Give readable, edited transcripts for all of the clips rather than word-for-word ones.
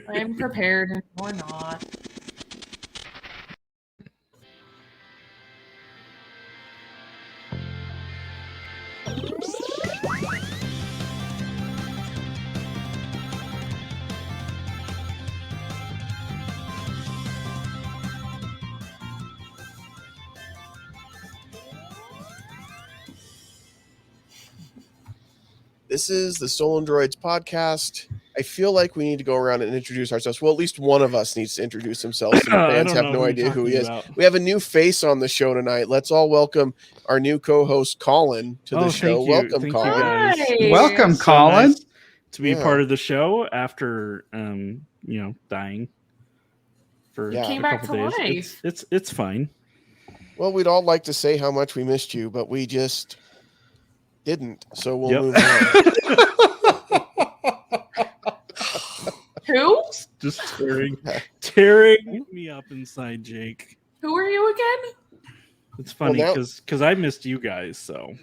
I'm prepared and you're not. This is the Stolendroids Podcast. I feel like we need to go around and introduce ourselves. Well, at least one of us needs to introduce himself, so the fans have no idea who he is. We have a new face on the show tonight. Let's all welcome our new co-host, Colin, to the show. Welcome, Colin. You guys. Hi. Welcome, So Colin. nice to be part of the show after, dying for Came a back couple to days. life. It's fine. Well, we'd all like to say how much we missed you, but we just didn't. So we'll move on. Who? Just tearing me up inside, Jake. Who are you again? It's funny Well, because I missed you guys. So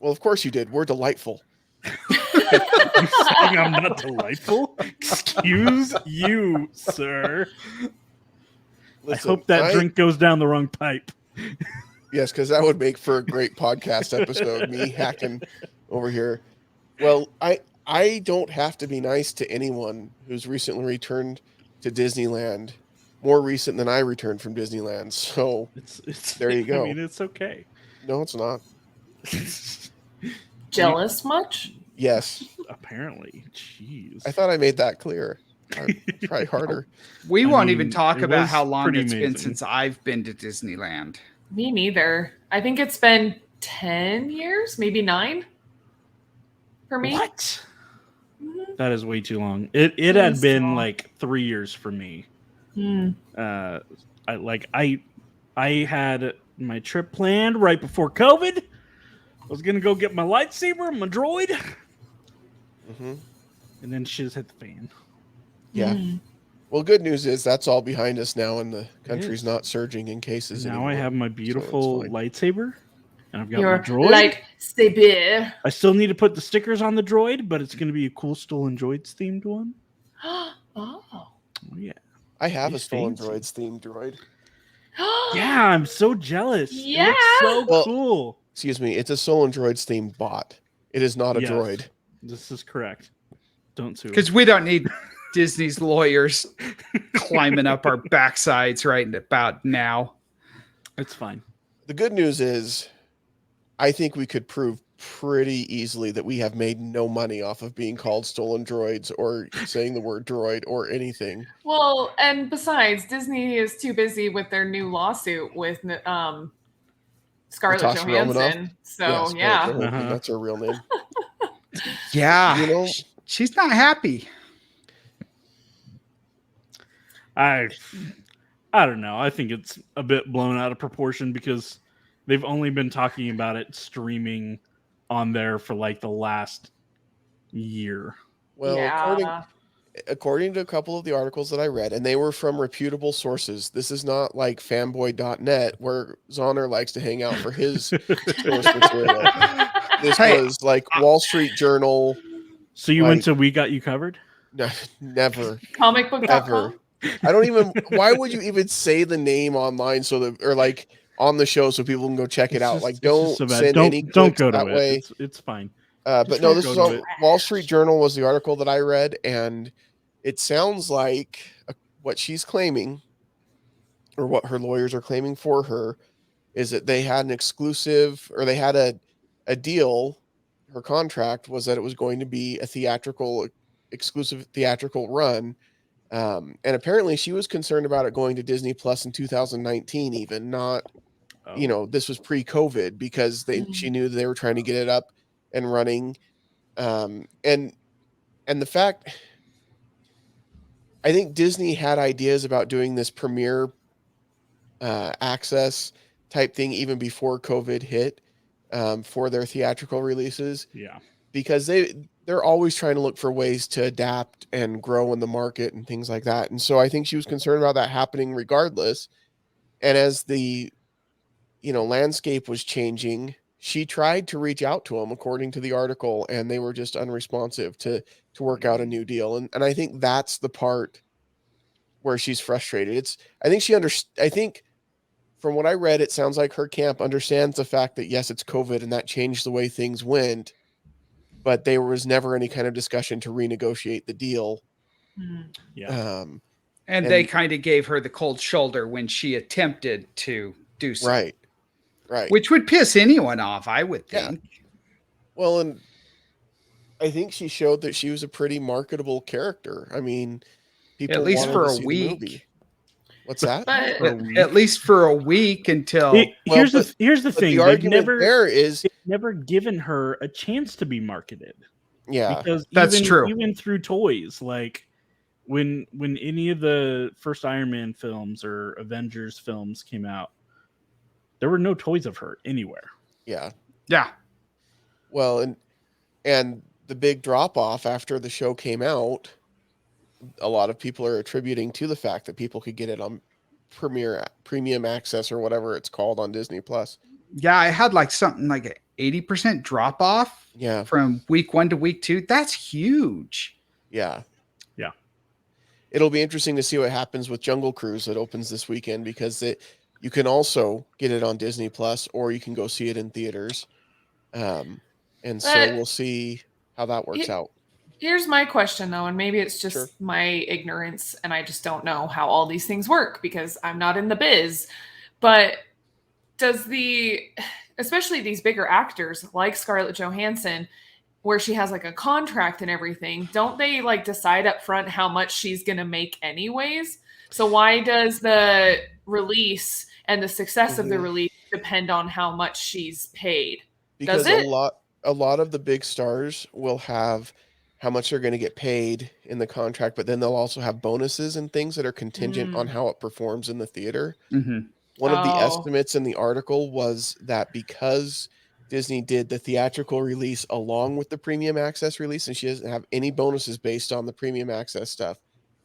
Well, of course you did. We're delightful. you saying I'm not delightful? Excuse you, sir. Listen, I hope that drink goes down the wrong pipe. Yes, because that would make for a great podcast episode, me hacking over here. Well, I don't have to be nice to anyone who's recently returned to Disneyland, more recent than I returned from Disneyland. So It's there you go. I mean, it's okay. No, it's not. Jealous much? Yes. Apparently. Jeez. I thought I made that clear. Try harder. We won't even talk it about was how long pretty it's been amazing. since I've been to Disneyland. Me neither. I think it's been 10 years, maybe 9 for me. What? Mhm. That is way too long. It had been like 3 years for me. Hmm. I had my trip planned right before COVID. I was gonna go get my lightsaber, my droid, Mm-hmm. and then shit hit the fan. Yeah. Hmm. Well, good news is that's all behind us now, and the country's not surging in cases Now anymore. I have my beautiful fine. lightsaber, and I've got Your my droid. lightsaber. I still need to put the stickers on the droid, but it's gonna be a cool Stolendroids themed one. Oh. Oh yeah. I have a He's fancy. Stolendroids themed droid. Yeah, I'm so jealous. Yeah. It looks so Well, cool. Excuse me, it's a Stolendroids themed bot. It is not a Yes. droid. This is correct. Don't sue. Because we don't need Disney's lawyers climbing up our backsides right about now. It's fine. The good news is, I think we could prove pretty easily that we have made no money off of being called stolen droids or saying the word droid or anything. Well, and besides, Disney is too busy with their new lawsuit with Scarlett Natasha Johansson. Romanoff? So, Scarlett yeah. Johansson, Uh-huh. that's her real name. Yeah. You know, She's not happy. I don't know. I think it's a bit blown out of proportion because they've only been talking about it streaming on there for like the last year. well, Yeah. according to a couple of the articles that I read, and they were from reputable sources, this is not like fanboy.net where Zahner likes to hang out for his source material. This Hey, was like Wall Street Journal. So you went to We Got You Covered? No, never. Comicbook.com. Ever. I don't even. Why would you even say the name online so that, or like on the show so people can go check it out? Like, don't send any don't clicks go to that it. way. It's fine. But Just no, don't this go is to on it. Wall Street Journal was the article that I read, and it sounds like what she's claiming, or what her lawyers are claiming for her, is that they had an exclusive, or they had a deal. Her contract was that it was going to be a exclusive theatrical run. And apparently she was concerned about it going to Disney Plus in 2019, even not, this was pre-COVID because she knew they were trying to get it up and running. And the fact, I think Disney had ideas about doing this premiere access type thing even before COVID hit for their theatrical releases. Yeah. Because they're always trying to look for ways to adapt and grow in the market and things like that. And so I think she was concerned about that happening regardless. And as the, landscape was changing, she tried to reach out to them according to the article, and they were just unresponsive to to work out a new deal. And I think that's the part where she's frustrated. I think from what I read, it sounds like her camp understands the fact that yes, it's COVID and that changed the way things went, but there was never any kind of discussion to renegotiate the deal. Yeah. And they kind of gave her the cold shoulder when she attempted to do so. Right. Which would piss anyone off, I would think. Yeah. Well, and I think she showed that she was a pretty marketable character. I mean, people at least wanted for to a see the week. movie. What's that? But At least for a week until Here's the thing. The They've argument there is never given her a chance to be marketed. Yeah, Because that's true. Even through toys, like when any of the first Iron Man films or Avengers films came out, there were no toys of her anywhere. Yeah. Yeah. Well, and the big drop off after the show came out, a lot of people are attributing to the fact that people could get it on premium access or whatever it's called on Disney Plus. Yeah, I had like something like an 80% drop off from week 1 to week 2. That's huge. Yeah. It'll be interesting to see what happens with Jungle Cruise that opens this weekend, because you can also get it on Disney Plus, or you can go see it in theaters. So we'll see how that works out. Here's my question, though, and maybe it's just my ignorance, and I just don't know how all these things work because I'm not in the biz. But especially these bigger actors like Scarlett Johansson, where she has like a contract and everything, don't they like decide up front how much she's going to make anyways? So why does the release and the success of the release depend on how much she's paid? Because a lot of the big stars will have how much they're going to get paid in the contract, but then they'll also have bonuses and things that are contingent on how it performs in the theater. One of the estimates in the article was that because Disney did the theatrical release along with the premium access release, and she doesn't have any bonuses based on the premium access stuff,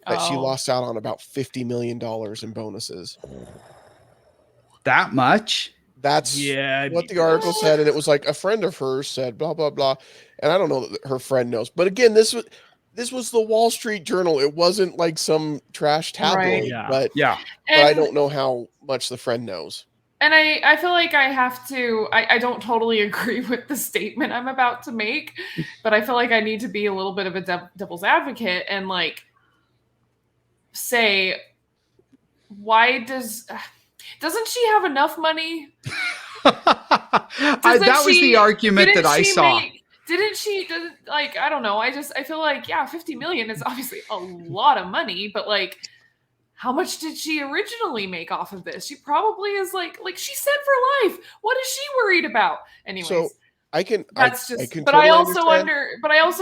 that she lost out on about $50 million in bonuses. That much? That's what the article said, and it was like a friend of hers said blah blah blah, and I don't know that her friend knows. But again, this was the Wall Street Journal. It wasn't like some trash tabloid, but I don't know how much the friend knows. And I feel like I have to, I don't totally agree with the statement I'm about to make, but I feel like I need to be a little bit of a devil's advocate and like say, doesn't she have enough money? That was the argument that I saw. I don't know. I feel like, 50 million is obviously a lot of money, but like, how much did she originally make off of this? She probably is like she said for life. What is she worried about? Anyways, so I can also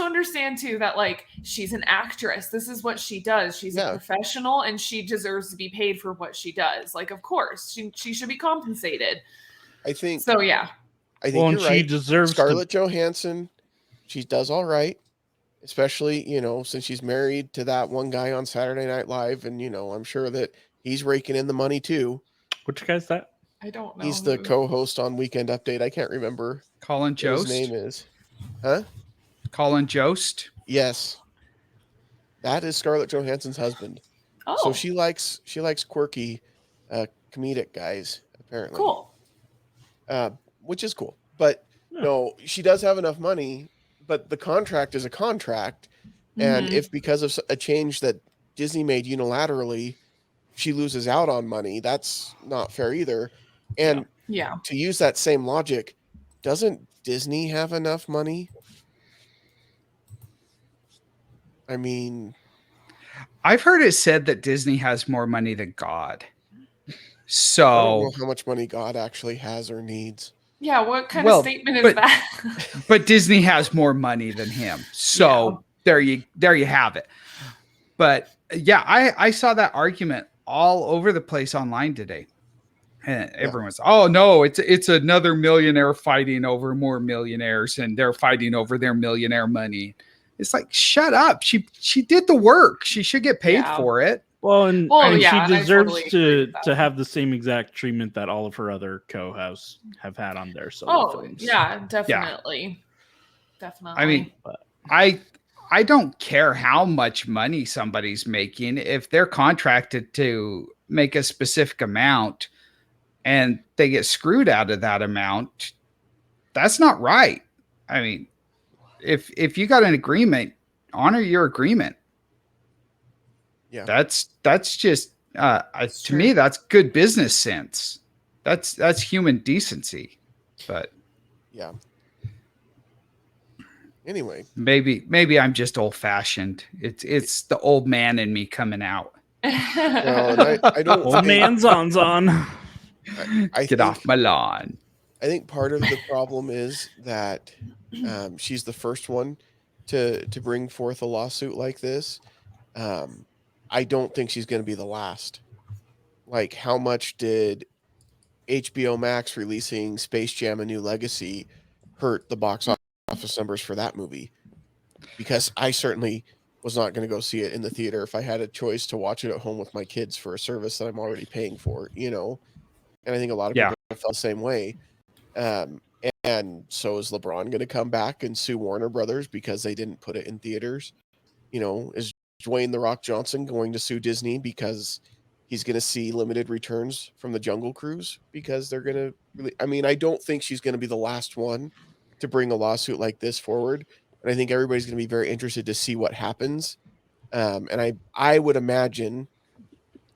understand too that like she's an actress. This is what she does. She's a professional and she deserves to be paid for what she does. Like, of course, she should be compensated. I think so. Yeah. I think you're right. She deserves Scarlett Johansson. She does all right. Especially, since she's married to that one guy on Saturday Night Live, and I'm sure that he's raking in the money too. Which guy's that? I don't know. He's the co-host on Weekend Update. I can't remember. Colin Jost. His name is, huh? Colin Jost. Yes, that is Scarlett Johansson's husband. Oh, so she likes quirky, comedic guys apparently. Cool. Which is cool, but no, she does have enough money. But the contract is a contract. And if because of a change that Disney made unilaterally, she loses out on money, that's not fair either. And to use that same logic, doesn't Disney have enough money? I mean, I've heard it said that Disney has more money than God. So I don't know how much money God actually has or needs. Yeah, what kind of statement is that? But Disney has more money than him. So there you have it. But I saw that argument all over the place online today. And everyone's, oh no, it's another millionaire fighting over more millionaires, and they're fighting over their millionaire money. It's like, shut up. She did the work. She should get paid for it. Well, and she deserves to have the same exact treatment that all of her other co-hosts have had on their solo films. Yeah, definitely. Definitely. I mean, I don't care how much money somebody's making. If they're contracted to make a specific amount and they get screwed out of that amount, that's not right. I mean, if you got an agreement, honor your agreement. Yeah. That's just to me, that's good business sense. That's human decency. But yeah. Anyway, maybe I'm just old fashioned. It's the old man in me coming out. no, and I don't. Old man Zonzon. I get off my lawn. I think part of the problem is that she's the first one to bring forth a lawsuit like this. I don't think she's going to be the last. Like, how much did HBO Max releasing Space Jam: A New Legacy hurt the box office numbers for that movie? Because I certainly was not going to go see it in the theater if I had a choice to watch it at home with my kids for a service that I'm already paying for, you know? And I think a lot of people felt the same way. And so is LeBron going to come back and sue Warner Brothers because they didn't put it in theaters? You know, is Dwayne "The Rock" Johnson going to sue Disney because he's going to see limited returns from the Jungle Cruise because they're going to really, I mean, I don't think she's going to be the last one to bring a lawsuit like this forward. And I think everybody's going to be very interested to see what happens. And I would imagine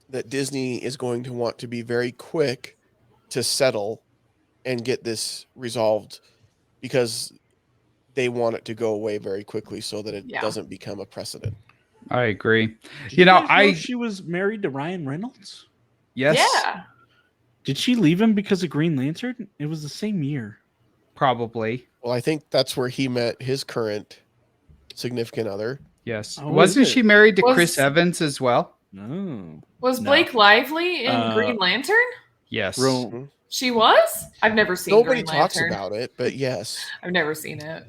that Disney is going to want to be very quick to settle and get this resolved because they want it to go away very quickly so that it doesn't become a precedent. I agree. You know, she was married to Ryan Reynolds. Yes. Yeah. Did she leave him because of Green Lantern? It was the same year. Probably. Well, I think that's where he met his current significant other. Yes. Oh, wasn't she married to Chris Evans as well? No. Was Blake Lively in Green Lantern? Yes. She was? I've never seen Nobody Green talks Lantern. about it, but yes. I've never seen it.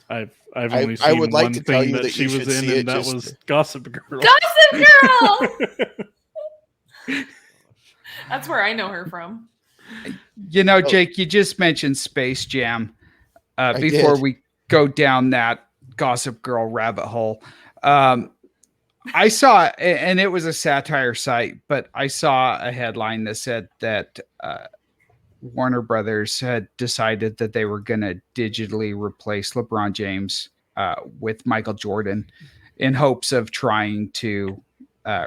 I've only seen I would like one to tell thing you that she you was should in, see and it that just- was Gossip Girl. Gossip Girl! That's where I know her from. You know, Jake, you just mentioned Space Jam. Before did. we go down that Gossip Girl rabbit hole, I saw, and it was a satire site, but I saw a headline that said that Warner Brothers had decided that they were going to digitally replace LeBron James with Michael Jordan in hopes of trying to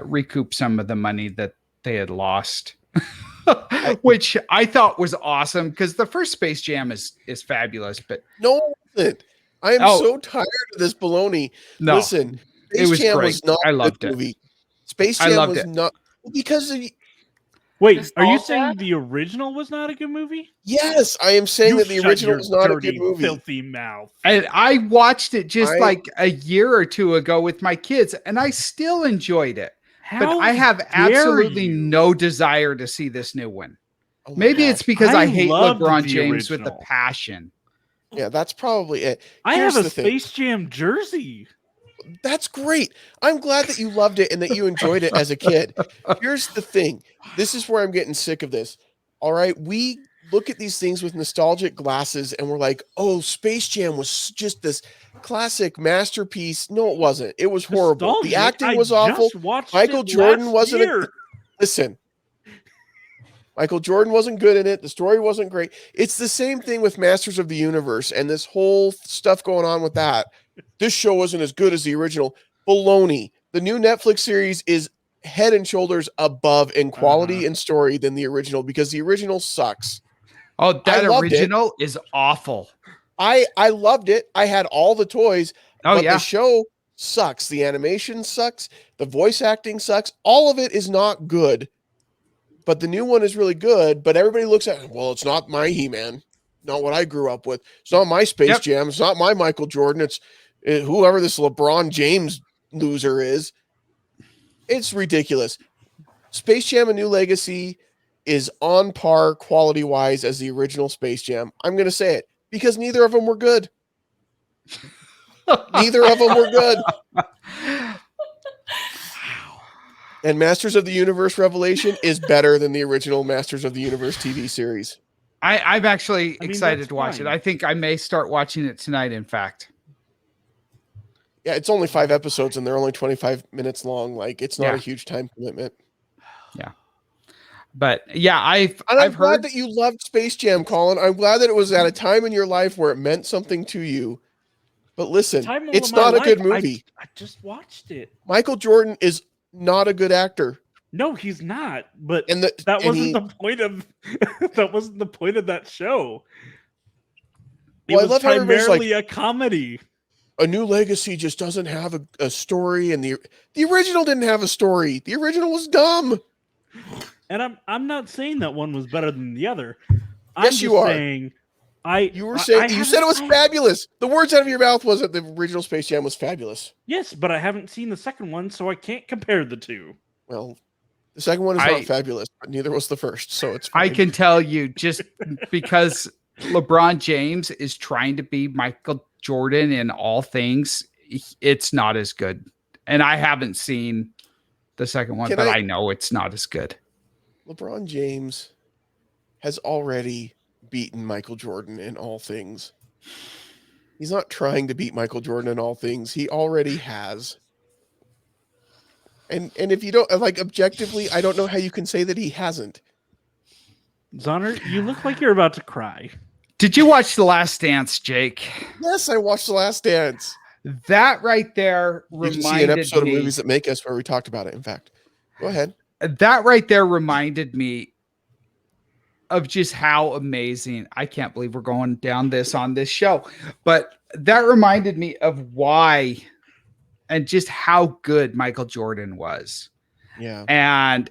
recoup some of the money that they had lost. Which I thought was awesome because the first Space Jam is fabulous, but No, I am so tired of this baloney. No, Listen, Space it was Jam great. was not I a loved good it. movie. Space I Jam loved was it. not because of, Wait, are you Nostalgia? saying the original was not a good movie? yes, I am saying that the shut original your was not a dirty, good movie. filthy mouth. And I watched it just I- like a year or two ago with my kids, and I still enjoyed it. But How I have dare absolutely you? no desire to see this new one. Oh my Maybe gosh. it's because I hate loved LeBron the James with a original. passion. Yeah, that's probably it. I Here's have a the thing. Space Jam jersey. That's great. I'm glad that you loved it and that you enjoyed it as a kid. Here's the thing. This is where I'm getting sick of this. All right. We look at these things with nostalgic glasses and we're like, oh, Space Jam was just this classic masterpiece. No, it wasn't. It was horrible. Nostalgic? The acting was I awful. just watched Michael it Jordan last wasn't year. Listen. Michael Jordan wasn't good in it. The story wasn't great. It's the same thing with Masters of the Universe and this whole stuff going on with that. This show wasn't as good as the original. Baloney. The new Netflix series is head and shoulders above in quality and story than the original because the original sucks. Oh, that I loved it. original is awful. I loved it. I had all the toys. Oh, but yeah. the show sucks. The animation sucks. The voice acting sucks. All of it is not good. But the new one is really good. But everybody looks at it, well, it's not my He-Man. Not what I grew up with. It's not my Space Jam. It's not my Michael Jordan. It's whoever this LeBron James loser is. It's ridiculous. Space Jam: A New Legacy is on par quality-wise as the original Space Jam. I'm going to say it because neither of them were good. Neither of them were good. And Masters of the Universe Revelation is better than the original Masters of the Universe TV series. I'm actually I mean, excited that's to watch fine. it. I think I may start watching it tonight, in fact. Yeah, it's only 5 episodes and they're only 25 minutes long. Like, it's not a huge time commitment. Yeah. But yeah, I'm I've glad heard that you loved Space Jam, Colin. I'm glad that it was at a time in your life where it meant something to you. But listen, Time it's of my not a good life, movie. I just watched it. Michael Jordan is not a good actor. No, he's not. But And that wasn't the point of that wasn't the point of that show. It Well, I was love how everybody's primarily a comedy. A New Legacy just doesn't have a story, and the original didn't have a story. The original was dumb. And I'm not saying that one was better than the other. Yes, you are. Saying you said it was fabulous. The words out of your mouth was that the original Space Jam was fabulous. Yes, but I haven't seen the second one, so I can't compare the two. Well, the second one is not fabulous, but neither was the first, so it's fine. I can tell you, just because LeBron James is trying to be Michael Jordan in all things, it's not as good. And I haven't seen the second one, but I know it's not as good. LeBron James has already beaten Michael Jordan in all things. He's not trying to beat Michael Jordan in all things. He already has. And if you don't, like, objectively, I don't know how you can say that he hasn't. Zonner, you look like you're about to cry. Did you watch The Last Dance, Jake? Yes, I watched The Last Dance. That right there reminded me. You can see an episode of Movies That Make Us where we talked about it, in fact. Go ahead. That right there reminded me of just how amazing. I can't believe we're going down this on this show, but that reminded me of why and just how good Michael Jordan was. Yeah. And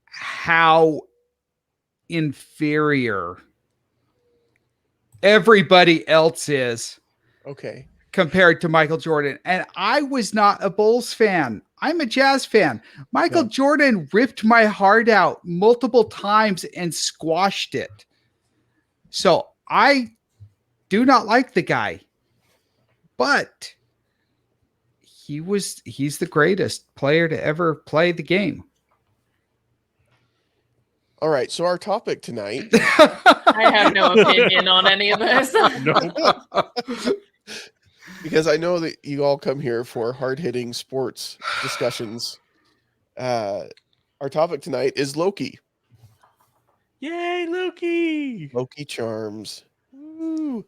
how inferior everybody else is. Okay. Compared to Michael Jordan. And I was not a Bulls fan. I'm a Jazz fan. Michael Jordan ripped my heart out multiple times and squashed it. So I do not like the guy, but he's the greatest player to ever play the game. All right. So our topic tonight. I have no opinion on any of this. Because I know that you all come here for hard-hitting sports discussions. Our topic tonight is Loki. Yay, Loki! Loki Charms. Ooh.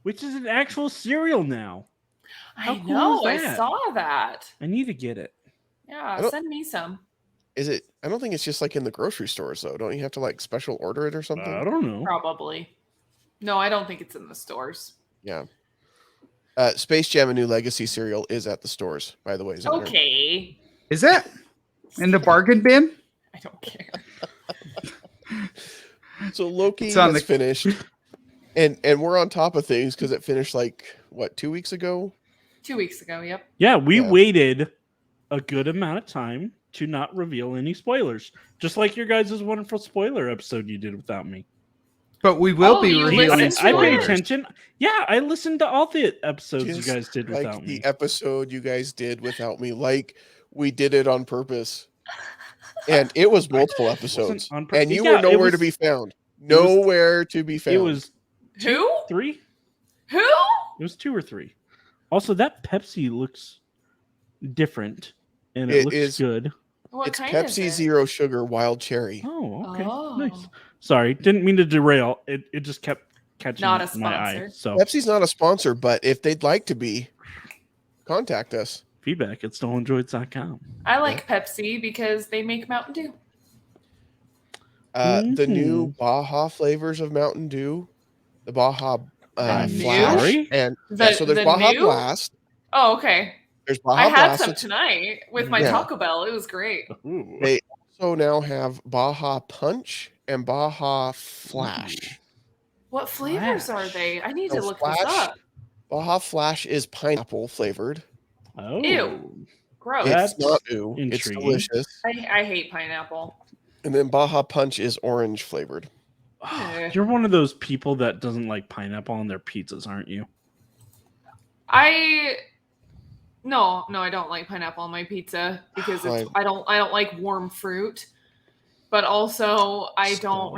Which is an actual cereal now. I know. I saw that. I need to get it. Yeah, send me some. Is it? I don't think it's just like in the grocery stores, though. Don't you have to like special order it or something? I don't know. Probably. No, I don't think it's in the stores. Yeah. Space Jam: A New Legacy cereal is at the stores, by the way. Okay. Is it in the bargain bin? I don't care. So Loki is finished, and we're on top of things because it finished like what, 2 weeks ago? 2 weeks ago. Yep. Yeah, we waited a good amount of time to not reveal any spoilers, just like your guys' wonderful spoiler episode you did without me. But we will be revealing spoilers. I pay attention. Yeah, I listened to all the episodes you guys did without me. The episode you guys did without me, like we did it on purpose. And it was multiple episodes. And you were nowhere to be found. Nowhere to be found. It was 2? 3? Who? It was 2 or 3. Also, that Pepsi looks different. And it looks good. It's Pepsi Zero Sugar Wild Cherry. Oh, okay. Nice. Sorry, didn't mean to derail. It just kept catching my eye. So Pepsi's not a sponsor, but if they'd like to be, contact us. Feedback at stolendroids.com. I like Pepsi because they make Mountain Dew. The new Baja flavors of Mountain Dew, the Baja Flash, and so there's Baja Blast. Oh, okay. There's Baja I had Blast some tonight with my Taco Bell. It was great. Ooh. They also now have Baja Punch and Baja Flash. What flavors are they? I need to look this up. Baja Flash is pineapple flavored. Oh. Ew. Gross. It's not ew. It's delicious. I hate pineapple. And then Baja Punch is orange flavored. You're one of those people that doesn't like pineapple on their pizzas, aren't you? No, I don't like pineapple on my pizza because I don't like warm fruit. But also I don't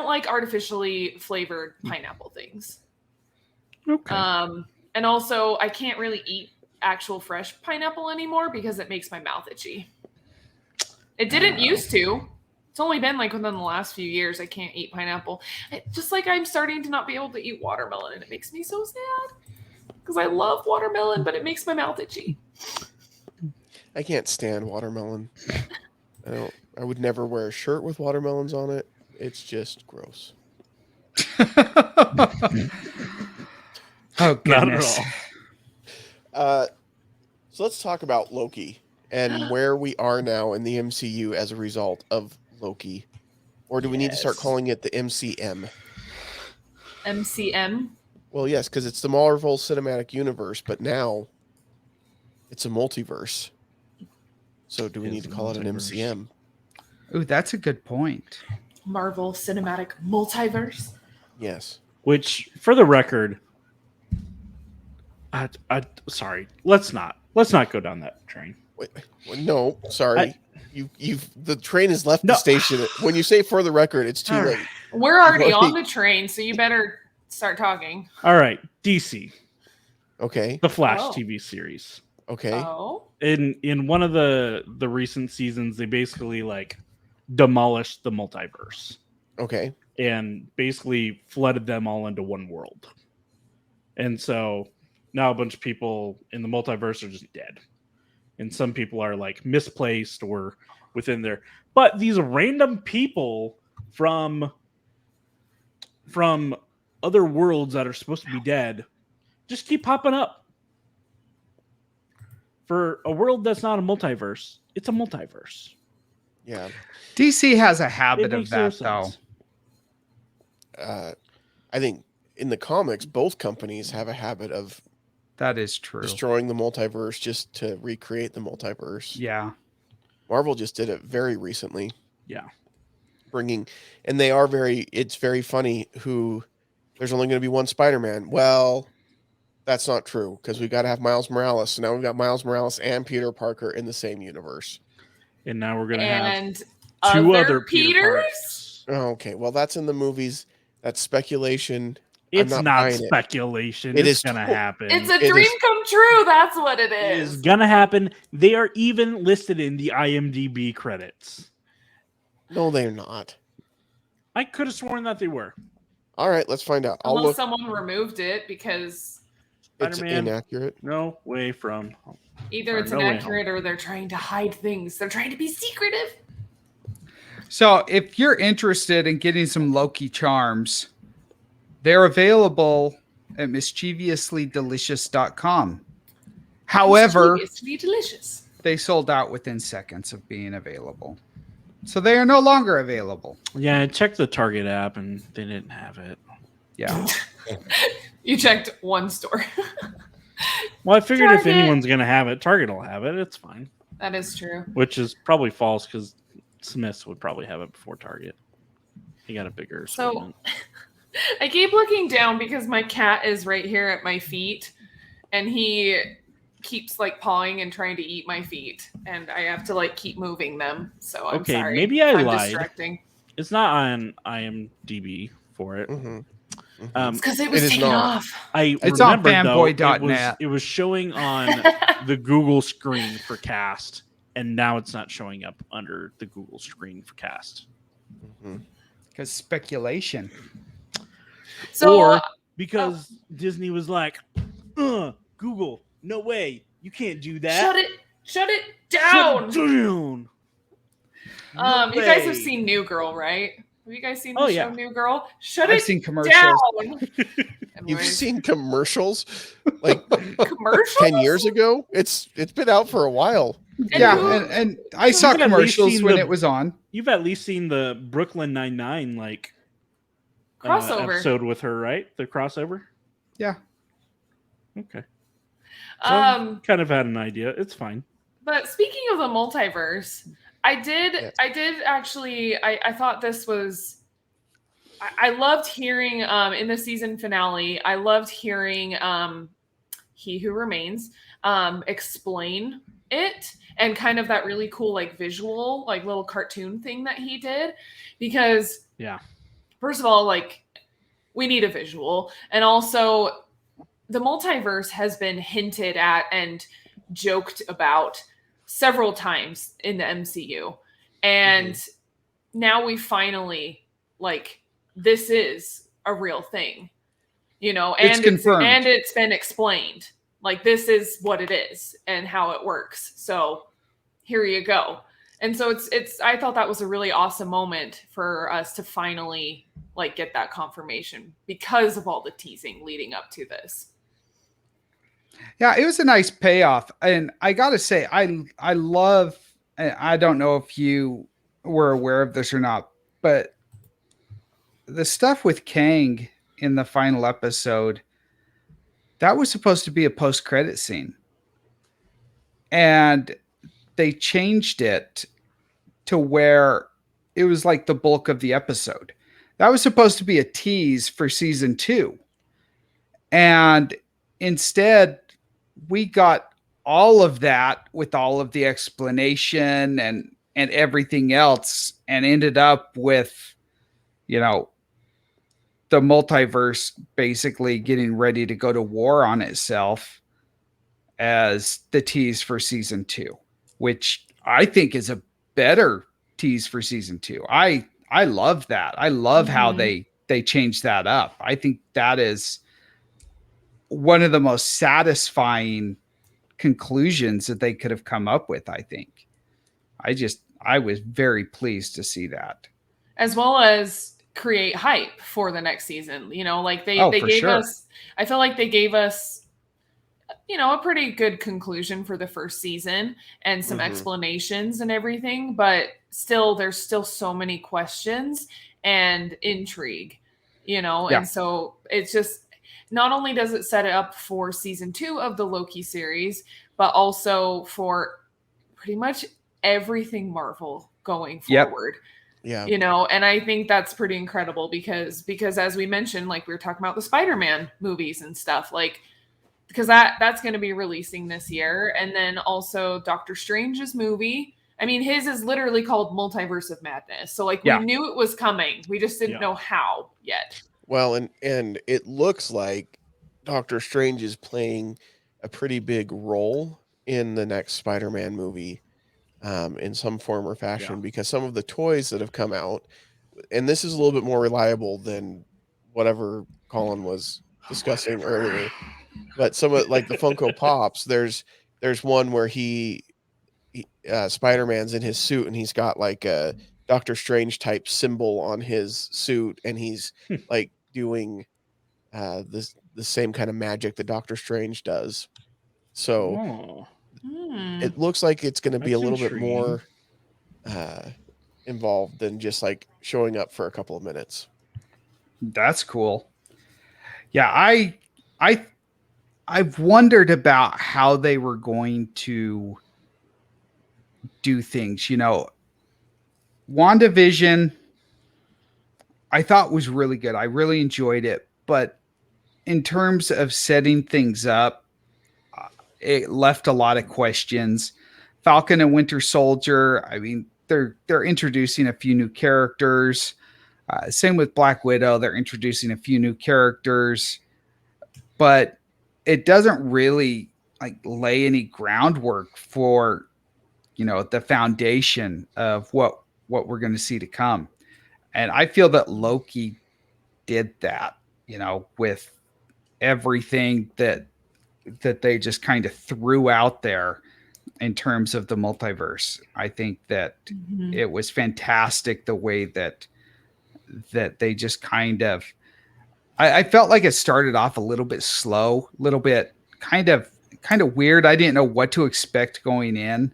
like artificially flavored pineapple things. Okay. And And also, I can't really eat actual fresh pineapple anymore because it makes my mouth itchy. It didn't used to. It's only been like within the last few years I can't eat pineapple. Just like I'm starting to not be able to eat watermelon, and it makes me so sad because I love watermelon, but it makes my mouth itchy. I can't stand watermelon. I would never wear a shirt with watermelons on it. It's just gross. Oh, goodness. Not at all. So let's talk about Loki and where we are now in the MCU as a result of Loki. Or do we need to start calling it the MCM? MCM? Well, yes, because it's the Marvel Cinematic Universe, but now it's a multiverse. So do we need to call it an MCM? Ooh, that's a good point. Marvel Cinematic Multiverse? Yes. Which, for the record, sorry, let's not go down that train. Wait, no, sorry. The train has left the station. When you say for the record, it's too late. We're already on the train, so you better start talking. All right, DC. Okay. The Flash TV series. Okay. Oh. In one of the recent seasons, they basically like demolished the multiverse. Okay. And basically flooded them all into one world. And so now a bunch of people in the multiverse are just dead. And some people are like misplaced or within there. But these random people from other worlds that are supposed to be dead just keep popping up. For a world that's not a multiverse, it's a multiverse. Yeah. DC has a habit of that, though. I think in the comics, both companies have a habit of that is true. Destroying the multiverse just to recreate the multiverse. Yeah. Marvel just did it very recently. Yeah. It's very funny there's only going to be one Spider-Man. Well, that's not true because we got to have Miles Morales. So now we've got Miles Morales and Peter Parker in the same universe. And now we're going to have two other Peters? Oh, okay. Well, that's in the movies. That's speculation. It's not speculation. It's going to happen. It's a dream come true. That's what it is. It's going to happen. They are even listed in the IMDb credits. No, they're not. I could have sworn that they were. All right, let's find out. Unless someone removed it because it's inaccurate. No way from. Either it's inaccurate or they're trying to hide things. They're trying to be secretive. So if you're interested in getting some Loki charms, they're available at mischievouslydelicious.com. However, delicious. They sold out within seconds of being available. So they are no longer available. Yeah, I checked the Target app and they didn't have it. Yeah. You checked one store. Well, I figured Target. If anyone's going to have it, Target will have it. It's fine. That is true. Which is probably false because Smith's would probably have it before Target. He got a bigger assortment. So I keep looking down because my cat is right here at my feet and he keeps like pawing and trying to eat my feet and I have to like keep moving them. So I'm sorry. Maybe I'm lied. Distracting. It's not on IMDb for it. Mm-hmm. It's because it was taken off. It's on fanboy.net. It was showing on the Google screen for cast, and now it's not showing up under the Google screen for cast. Because speculation. Or because Disney was like, Google, no way, you can't do that. Shut it down. Shut it down. You guys have seen New Girl, right? Have you guys seen the show New Girl? I've seen commercials. Down. You've seen commercials like commercials 10 years ago? It's been out for a while. And I saw commercials when it was on. You've at least seen the Brooklyn Nine-Nine crossover episode with her, right? The crossover? Yeah. Okay. So kind of had an idea. It's fine. But speaking of the multiverse, I did actually, I thought this was, I loved hearing in the season finale, I loved hearing He Who Remains explain it and kind of that really cool like visual, like little cartoon thing that he did. Because first of all, like we need a visual. And also the multiverse has been hinted at and joked about several times in the MCU. And now we finally, like, this is a real thing, you know, and It's confirmed. and it's been explained. Like, this is what it is and how it works. So here you go. And so it's I thought that was a really awesome moment for us to finally like get that confirmation because of all the teasing leading up to this. Yeah, it was a nice payoff. And I got to say, I love, I don't know if you were aware of this or not, but the stuff with Kang in the final episode, that was supposed to be a post-credit scene. And they changed it to where it was like the bulk of the episode. That was supposed to be a tease for season 2. And instead, we got all of that with all of the explanation and everything else, and ended up with, you know, the multiverse basically getting ready to go to war on itself as the tease for season 2, which I think is a better tease for season 2. I love that. I love how they changed that up. I think that is one of the most satisfying conclusions that they could have come up with. I think I was very pleased to see that, as well as create hype for the next season. You know, like they gave us, I feel like they gave us, you know, a pretty good conclusion for the first season and some explanations and everything, but still there's still so many questions and intrigue, you know. And so it's just, not only does it set it up for season 2 of the Loki series, but also for pretty much everything Marvel going forward. Yeah. You know, and I think that's pretty incredible because as we mentioned, like we were talking about the Spider-Man movies and stuff, like, because that's going to be releasing this year. And then also Doctor Strange's movie. I mean, his is literally called Multiverse of Madness. So like we knew it was coming. We just didn't know how yet. Well, and it looks like Doctor Strange is playing a pretty big role in the next Spider-Man movie, in some form or fashion, because some of the toys that have come out, and this is a little bit more reliable than whatever Colin was discussing earlier, but some of like the Funko Pops, there's one where he Spider-Man's in his suit and he's got like a Doctor Strange type symbol on his suit, and he's like doing the same kind of magic that Doctor Strange does. So it looks like it's going to be a little bit more involved than just like showing up for a couple of minutes. That's cool. Yeah, I've wondered about how they were going to do things. You know, WandaVision, I thought was really good. I really enjoyed it. But in terms of setting things up, it left a lot of questions. Falcon and Winter Soldier, I mean, they're introducing a few new characters. Same with Black Widow. They're introducing a few new characters. But it doesn't really like lay any groundwork for, you know, the foundation of what we're going to see to come. And I feel that Loki did that, you know, with everything that they just kind of threw out there in terms of the multiverse. I think that it was fantastic the way that they just kind of, I felt like it started off a little bit slow, a little bit kind of weird. I didn't know what to expect going in.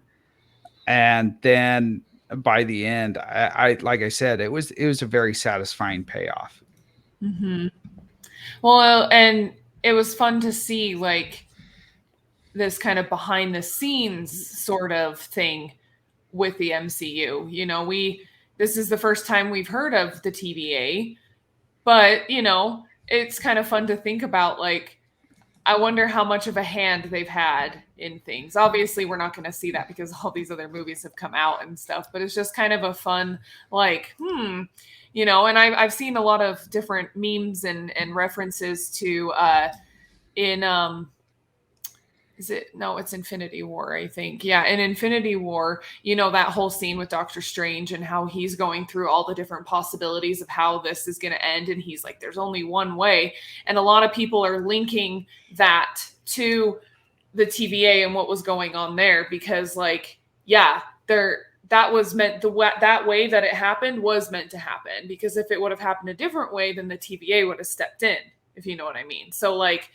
And then by the end, I like I said, it was a very satisfying payoff. Well, and it was fun to see like this kind of behind the scenes sort of thing with the MCU. You know, this is the first time we've heard of the TVA, but you know, it's kind of fun to think about, like, I wonder how much of a hand they've had in things. Obviously, we're not going to see that because all these other movies have come out and stuff, but it's just kind of a fun, like, you know, and I've seen a lot of different memes and references to in it's Infinity War, I think. Yeah, in Infinity War, that whole scene with Doctor Strange and how he's going through all the different possibilities of how this is going to end. And he's like, there's only one way. And a lot of people are linking that to the TVA and what was going on there because, like, yeah, that was meant, that way that it happened was meant to happen, because if it would have happened a different way, then the TVA would have stepped in, if you know what I mean. So, like,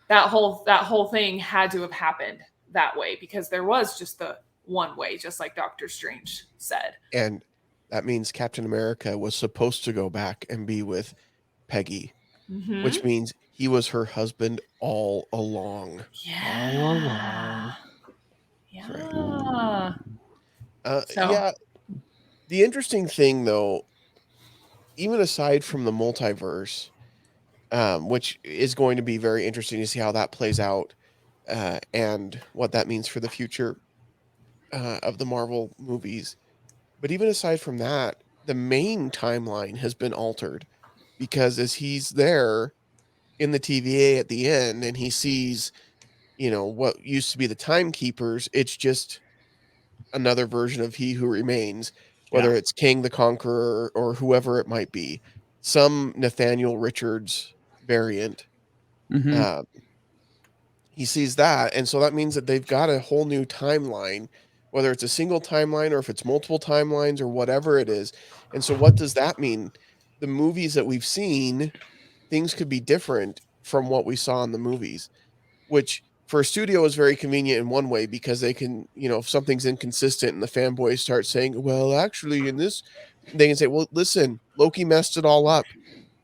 that whole thing had to have happened that way because there was just the one way, just like Doctor Strange said. And that means Captain America was supposed to go back and be with Peggy, which means he was her husband all along. Yeah. All along. Yeah. Yeah. The interesting thing, though, even aside from the multiverse, which is going to be very interesting to see how that plays out and what that means for the future of the Marvel movies. But even aside from that, the main timeline has been altered because as he's there in the TVA at the end and he sees, what used to be the timekeepers, it's just another version of He Who Remains, whether it's King the Conqueror or whoever it might be, some Nathaniel Richards variant. He sees that, and so that means that they've got a whole new timeline, whether it's a single timeline or if it's multiple timelines or whatever it is. And so what does that mean? The movies that we've seen, things could be different from what we saw in the movies, which for a studio is very convenient in one way because they can, if something's inconsistent and the fanboys start saying, well, actually in this, they can say, well, listen, Loki messed it all up.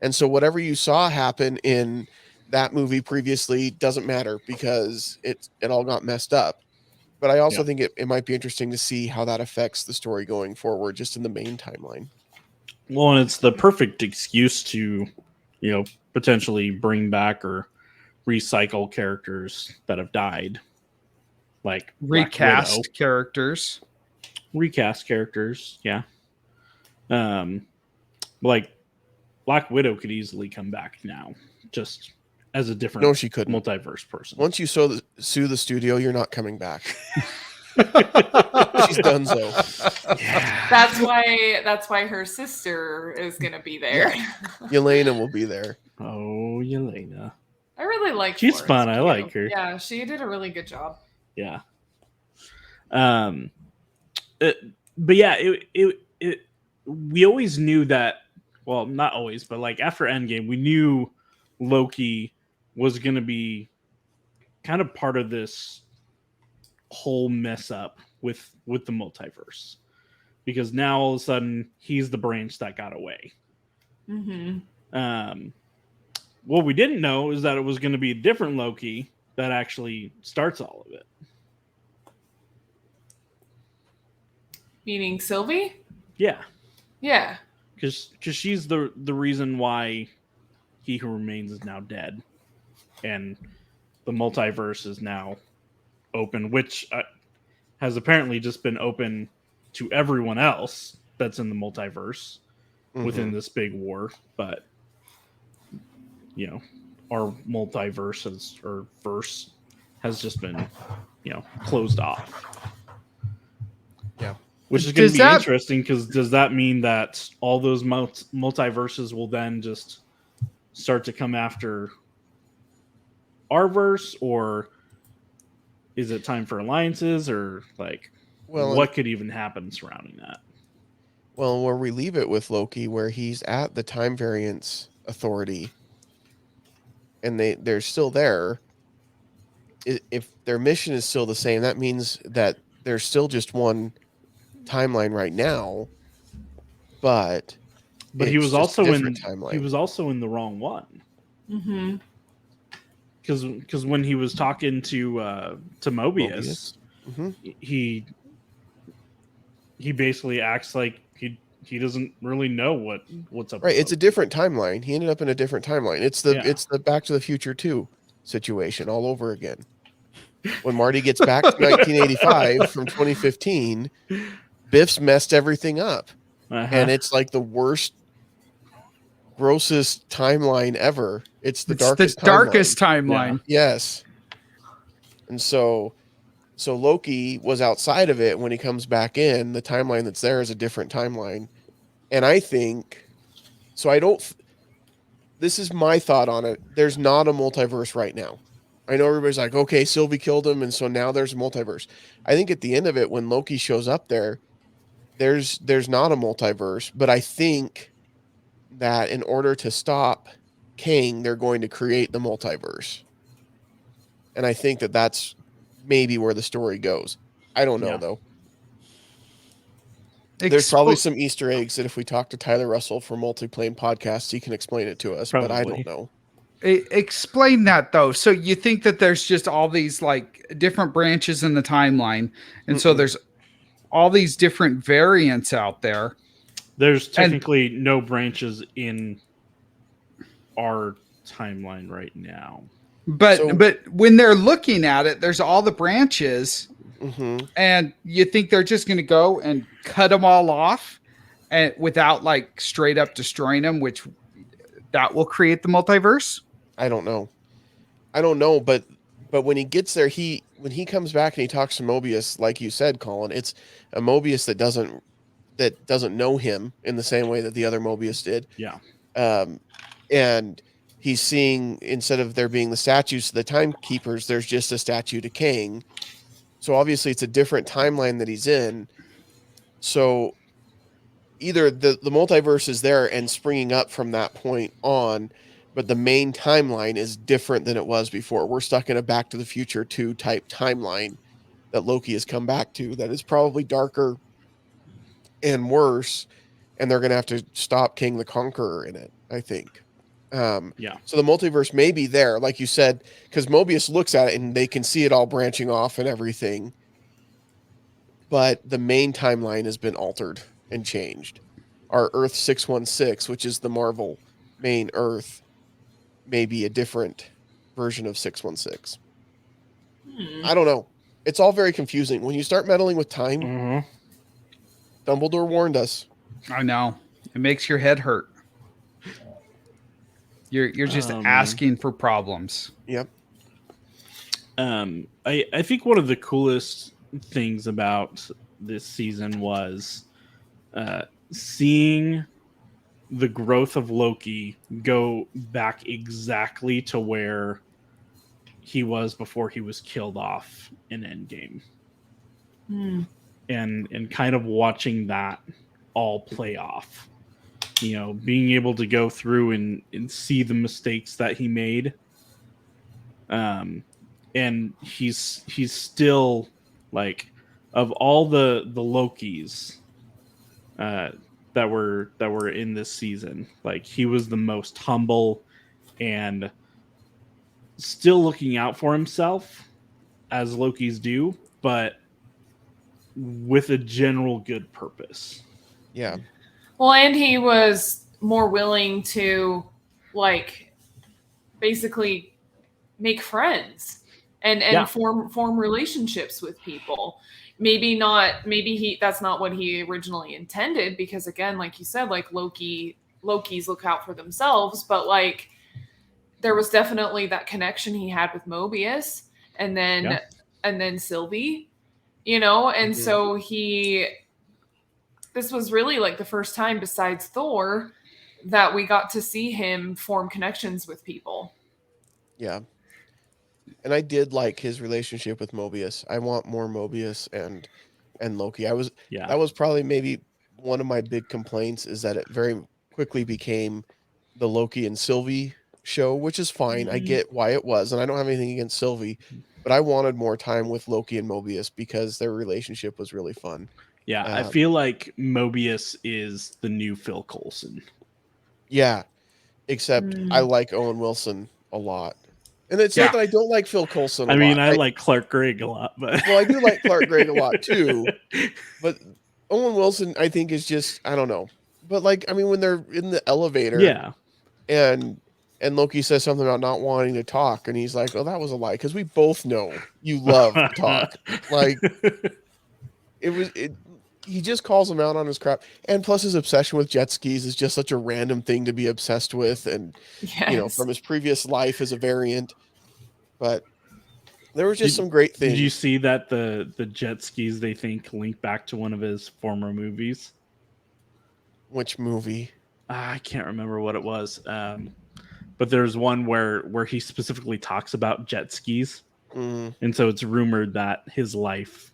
And so whatever you saw happen in that movie previously doesn't matter because it all got messed up. But I also think it might be interesting to see how that affects the story going forward, just in the main timeline. Well, and it's the perfect excuse to, potentially bring back or recycle characters that have died. Like recast characters. Recast characters, yeah. Like Black Widow could easily come back now, just as a different No, she couldn't. multiverse person. Once you sue the studio, you're not coming back. She's done so. Yeah. That's why her sister is gonna be there. Yeah. Yelena will be there. Oh, Yelena. I really like. She's fun. I like her. Yeah, she did a really good job. Yeah. But yeah, we always knew that. Well, not always, but like after Endgame, we knew Loki was going to be kind of part of this whole mess up with the multiverse, because now all of a sudden he's the branch that got away. What we didn't know is that it was going to be a different Loki that actually starts all of it. Meaning Sylvie? Yeah. Yeah. Because she's the reason why He Who Remains is now dead. And the multiverse is now open, which has apparently just been open to everyone else that's in the multiverse within this big war. But, our multiverse verse has just been, closed off. Yeah. Which is going to be interesting, because does that mean that all those multiverses will then just start to come after our verse, or is it time for alliances, or what could even happen surrounding that? Well, where we leave it with Loki, where he's at the Time Variance Authority, and they're still there. If their mission is still the same, that means that there's still just one timeline right now, but he was also in timeline. He was also in the wrong one. Because when he was talking to Mobius. He basically acts like he doesn't really know what's up. Right, it's a different timeline. He ended up in a different timeline. It's the Back to the Future 2 situation all over again. When Marty gets back to 1985 from 2015, Biff's messed everything up. And it's like the worst grossest timeline ever. It's the It's darkest timeline. Yes. And so Loki was outside of it. When he comes back in, the timeline that's there is a different timeline. And I think, this is my thought on it. There's not a multiverse right now. I know everybody's like, okay, Sylvie killed him, and so now there's a multiverse. I think at the end of it, when Loki shows up there's not a multiverse, but I think that in order to stop Kang, they're going to create the multiverse. And I think that that's maybe where the story goes. I don't know, though. There's probably some Easter eggs that if we talk to Tyler Russell for Multiplane Podcasts, he can explain it to us, but I don't know. Explain that, though. So you think that there's just all these like different branches in the timeline, and so there's all these different variants out there. There's technically no branches in our timeline right now. But when they're looking at it, there's all the branches, and you think they're just going to go and cut them all off, and without like straight up destroying them, which that will create the multiverse. I don't know, but when he gets there, when he comes back and he talks to Mobius, like you said, Colin, it's a Mobius that doesn't know him in the same way that the other Mobius did. Yeah. And he's seeing, instead of there being the statues to the timekeepers, there's just a statue to Kang. So obviously it's a different timeline that he's in. So either the multiverse is there and springing up from that point on, but the main timeline is different than it was before. We're stuck in a Back to the Future 2 type timeline that Loki has come back to that is probably darker and worse, and they're going to have to stop King the Conqueror in it, I think. So the multiverse may be there, like you said, because Mobius looks at it and they can see it all branching off and everything. But the main timeline has been altered and changed. Our Earth 616, which is the Marvel main Earth, may be a different version of 616. I don't know. It's all very confusing. When you start meddling with time, Dumbledore warned us. I know. It makes your head hurt. You're just asking for problems. Yep. I think one of the coolest things about this season was seeing the growth of Loki go back exactly to where he was before he was killed off in Endgame. And kind of watching that all play off. You know, being able to go through and see the mistakes that he made. And he's still, like, of all the Lokis that were in this season, like, he was the most humble and still looking out for himself, as Lokis do, but with a general good purpose. Yeah. Well, and he was more willing to, like, basically make friends and form relationships with people. Maybe that's not what he originally intended, because again, like you said, like Lokis look out for themselves, but like there was definitely that connection he had with Mobius and then Sylvie, you know, and so this was really like the first time besides Thor that we got to see him form connections with people. Yeah. And I did like his relationship with Mobius. I want more Mobius and Loki. That was probably maybe one of my big complaints, is that it very quickly became the Loki and Sylvie show, which is fine. I get why it was, and I don't have anything against Sylvie, but I wanted more time with Loki and Mobius because their relationship was really fun. Yeah, I feel like Mobius is the new Phil Coulson. Yeah, except I like Owen Wilson a lot. And it's not that I don't like Phil Coulson a lot. I like Clark Gregg a lot. But well, I do like Clark Gregg a lot too. But Owen Wilson, I think, is just, I don't know. But like, I mean, when they're in the elevator and Loki says something about not wanting to talk, and he's like, oh, that was a lie, because we both know you love to talk. Like, he just calls him out on his crap. And plus his obsession with jet skis is just such a random thing to be obsessed with. And, from his previous life as a variant. But there were just some great things. Did you see that the jet skis, they think, link back to one of his former movies? Which movie? I can't remember what it was. But there's one where he specifically talks about jet skis. And so it's rumored that his life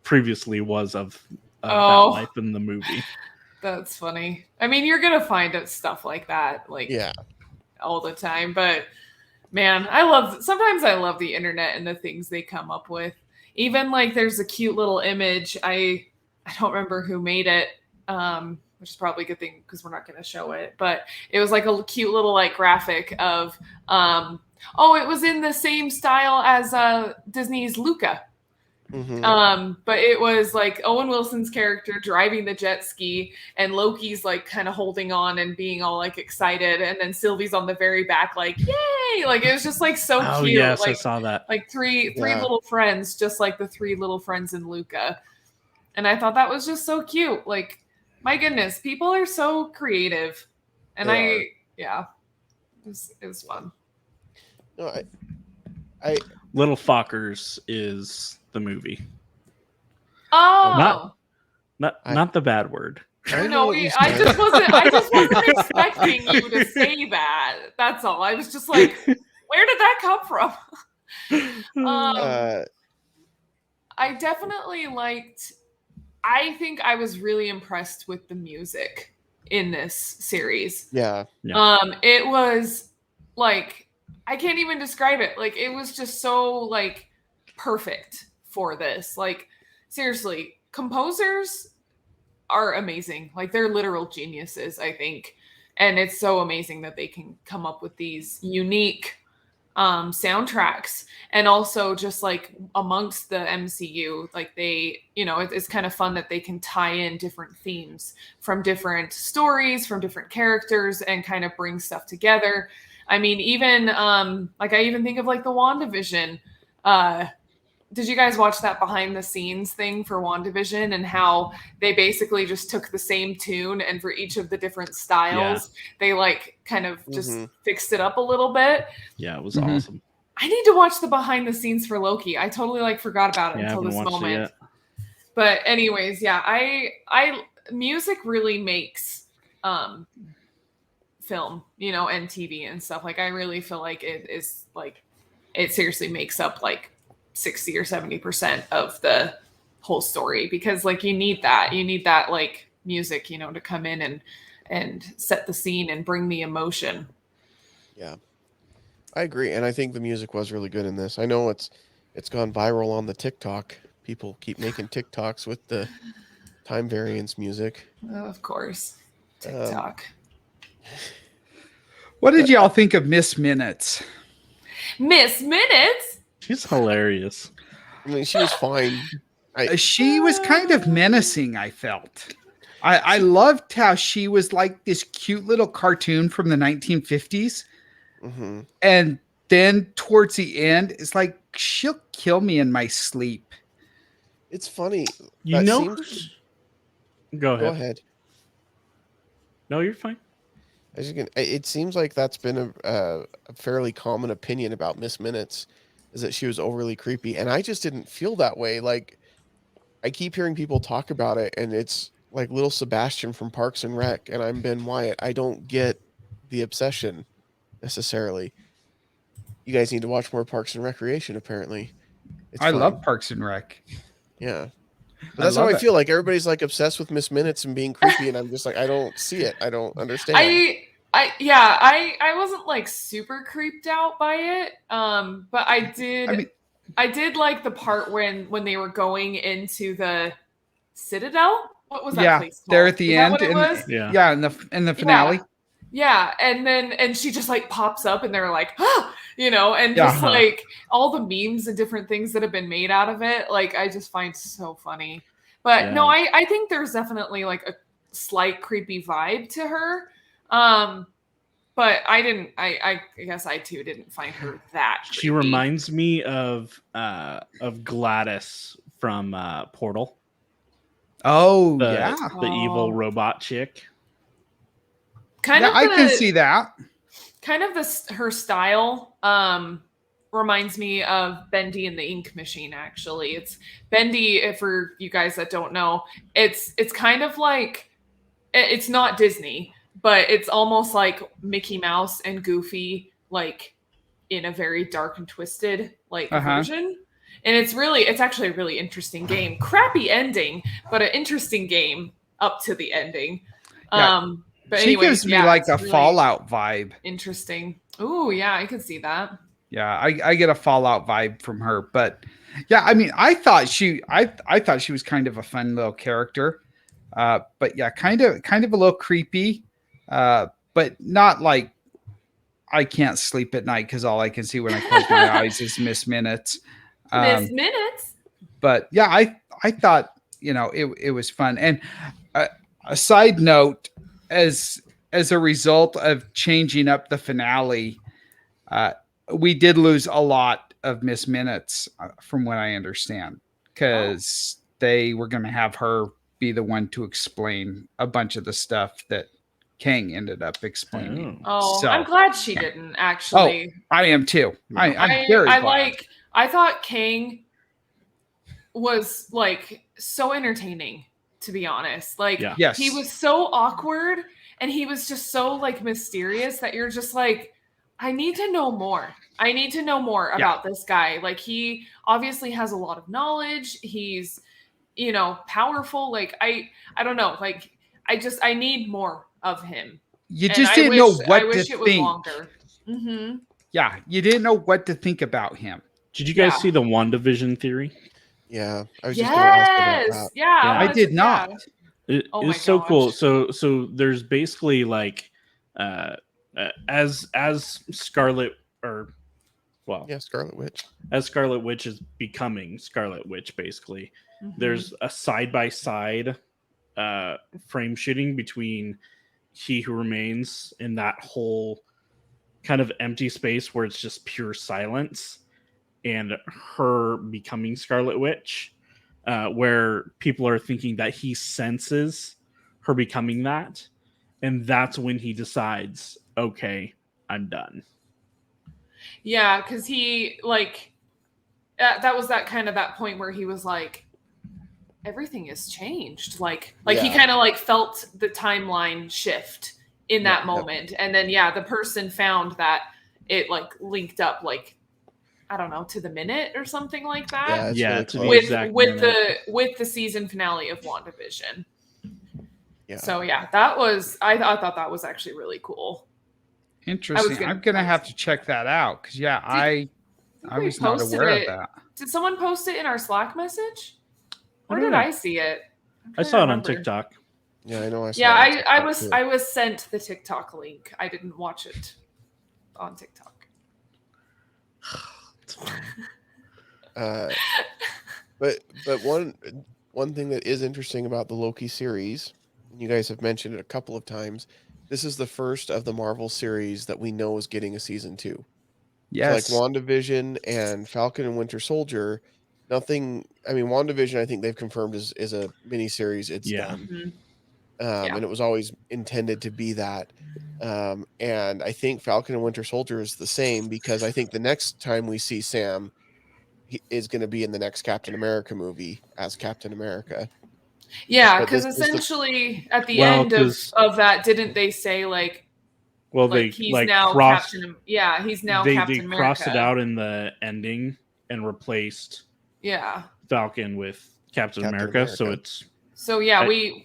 previously was of that life in the movie. That's funny. I mean, you're gonna find out stuff like that, all the time. But man, sometimes I love the internet and the things they come up with. Even there's a cute little image. I don't remember who made it, which is probably a good thing because we're not going to show it. But it was a cute little graphic of it was in the same style as Disney's Luca. Mm-hmm. But it was Owen Wilson's character driving the jet ski, and Loki's kind of holding on and being all excited, and then Sylvie's on the very back yay! It was just so Oh, cute. yes, I saw that. Three little friends, just like the three little friends in Luca. And I thought that was just so cute. My goodness, people are so creative. And it was fun. No, I Little Fockers is the movie. Oh, Not the bad word. I just wasn't expecting you to say that. That's all. I was just where did that come from? I definitely I think I was really impressed with the music in this series. Yeah. It was I can't even describe it. It was just so perfect for this. Seriously, composers are amazing. They're literal geniuses, I think. And it's so amazing that they can come up with these unique soundtracks, and also just amongst the MCU, they, it's kind of fun that they can tie in different themes from different stories, from different characters, and kind of bring stuff together. I mean, even I even think of the WandaVision. Did you guys watch that behind the scenes thing for WandaVision, and how they basically just took the same tune, and for each of the different styles, they kind of just fixed it up a little bit? Yeah, it was awesome. I need to watch the behind the scenes for Loki. I totally forgot about it until this moment. But anyways, I music really makes film, and TV and stuff. I really feel it is it seriously makes up 60 or 70% of the whole story, because you need that music, to come in and set the scene and bring the emotion. Yeah, I agree. And I think the music was really good in this. I know it's gone viral on the TikTok. People keep making TikToks with the time variance music. Oh, of course. TikTok. What did y'all think of Miss Minutes? Miss Minutes? She's hilarious. I mean, she was fine. She was kind of menacing, I felt. I loved how she was this cute little cartoon from the 1950s. Mm-hmm. And then towards the end, it's she'll kill me in my sleep. It's funny. Go ahead. Go ahead. No, you're fine. It seems like that's been a fairly common opinion about Miss Minutes, is that she was overly creepy. And I just didn't feel that way. I keep hearing people talk about it, and it's little Sebastian from Parks and Rec, and I'm Ben Wyatt. I don't get the obsession necessarily. You guys need to watch more Parks and Recreation, apparently. I love Parks and Rec. Yeah. But that's how I feel. Everybody's obsessed with Miss Minutes and being creepy, and I'm just I don't see it. I don't understand. I wasn't super creeped out by it. But I did like the part when they were going into the Citadel. What was that place called? There at the end. Yeah, in the finale. Yeah, and she just pops up, and they're and just all the memes and different things that have been made out of it, I just find so funny. But no, I think there's definitely a slight creepy vibe to her. But I guess I too didn't find her that creepy. She reminds me of Gladys from Portal. Oh, The yeah. the evil Oh. robot chick. Kind Yeah, of I the, can see that. kind of this her style reminds me of Bendy and the Ink Machine. Actually, it's Bendy. For you guys that don't know, it's kind of like, it's not Disney, but it's almost like Mickey Mouse and Goofy, like in a very dark and twisted like version. And it's actually a really interesting game. Crappy ending, but an interesting game up to the ending. Yeah. But She anyways, gives me like it's a really Fallout vibe. interesting. Ooh, yeah, I could see that. Yeah, I get a Fallout vibe from her. But yeah, I mean, I thought she was kind of a fun little character. But yeah, kind of a little creepy. But not like I can't sleep at night because all I can see when I close my eyes is Miss Minutes. Miss Minutes. But yeah, I thought, it was fun. And a side note, as a result of changing up the finale, we did lose a lot of Miss Minutes, from what I understand, because they were going to have her be the one to explain a bunch of the stuff that Kang ended up explaining. Oh, So- I'm glad she didn't actually. I am too. I'm very glad. I thought Kang was like so entertaining, to be honest. Like, Yeah. he was so awkward and he was just so like mysterious that you're just like, I need to know more. I need to know more about this guy. Like, he obviously has a lot of knowledge. He's, powerful. Like, I don't know. Like, I need more of him. You And just I didn't wish- know what I wish to it was think. longer. Mm-hmm. Yeah, you didn't know what to think about him. Did you guys Yeah. see the WandaVision theory? Yeah, I was just going to ask about Yes. that. Yeah. Yeah. I wanted did to- not. yeah. It Oh is my so cool. gosh. So there's basically like as Scarlet Yeah, Scarlet Witch. as Scarlet Witch is becoming Scarlet Witch, basically Mhm. there's a side by side frame shooting between He Who Remains in that whole kind of empty space where it's just pure silence, and her becoming Scarlet Witch, where people are thinking that he senses her becoming that, and that's when he decides, okay, I'm done. Yeah, because he like that was that point where he was like, everything has changed. Like he Yeah. kind of like felt the timeline shift in that Yeah. moment, and then the person found that it like linked up like, I don't know, to the minute or something like Yeah, that. it's Yeah, really to close. the with exact with minute. the season finale of WandaVision. Yeah. So that was I thought that was actually really cool. Interesting. gonna I'm gonna have post to check that out because I we was not posted aware it. of that. Did someone post it in our Slack message? I Where don't did know. I see it? I'm I trying saw to it on remember. TikTok. Yeah, I know. I saw Yeah, it on I TikTok, too. was sent the TikTok link. I didn't watch it on TikTok. But one thing that is interesting about the Loki series, and you guys have mentioned it a couple of times, this is the first of the Marvel series that we know is getting a season 2. Yes. So like WandaVision and Falcon and Winter Soldier, nothing. I mean, WandaVision, I think they've confirmed is a miniseries. It's Yeah. done. Mhm. And it was always intended to be that. And I think Falcon and Winter Soldier is the same, because I think the next time we see Sam, he is going to be in the next Captain America movie as Captain America. Yeah, But because this is the- essentially at the Well, end 'cause- of that, didn't they say like Well, like they he's like now crossed. Captain? Yeah, he's now They Captain America. crossed it out in the ending and replaced Yeah. Falcon with Captain Captain America. So America. So yeah, I-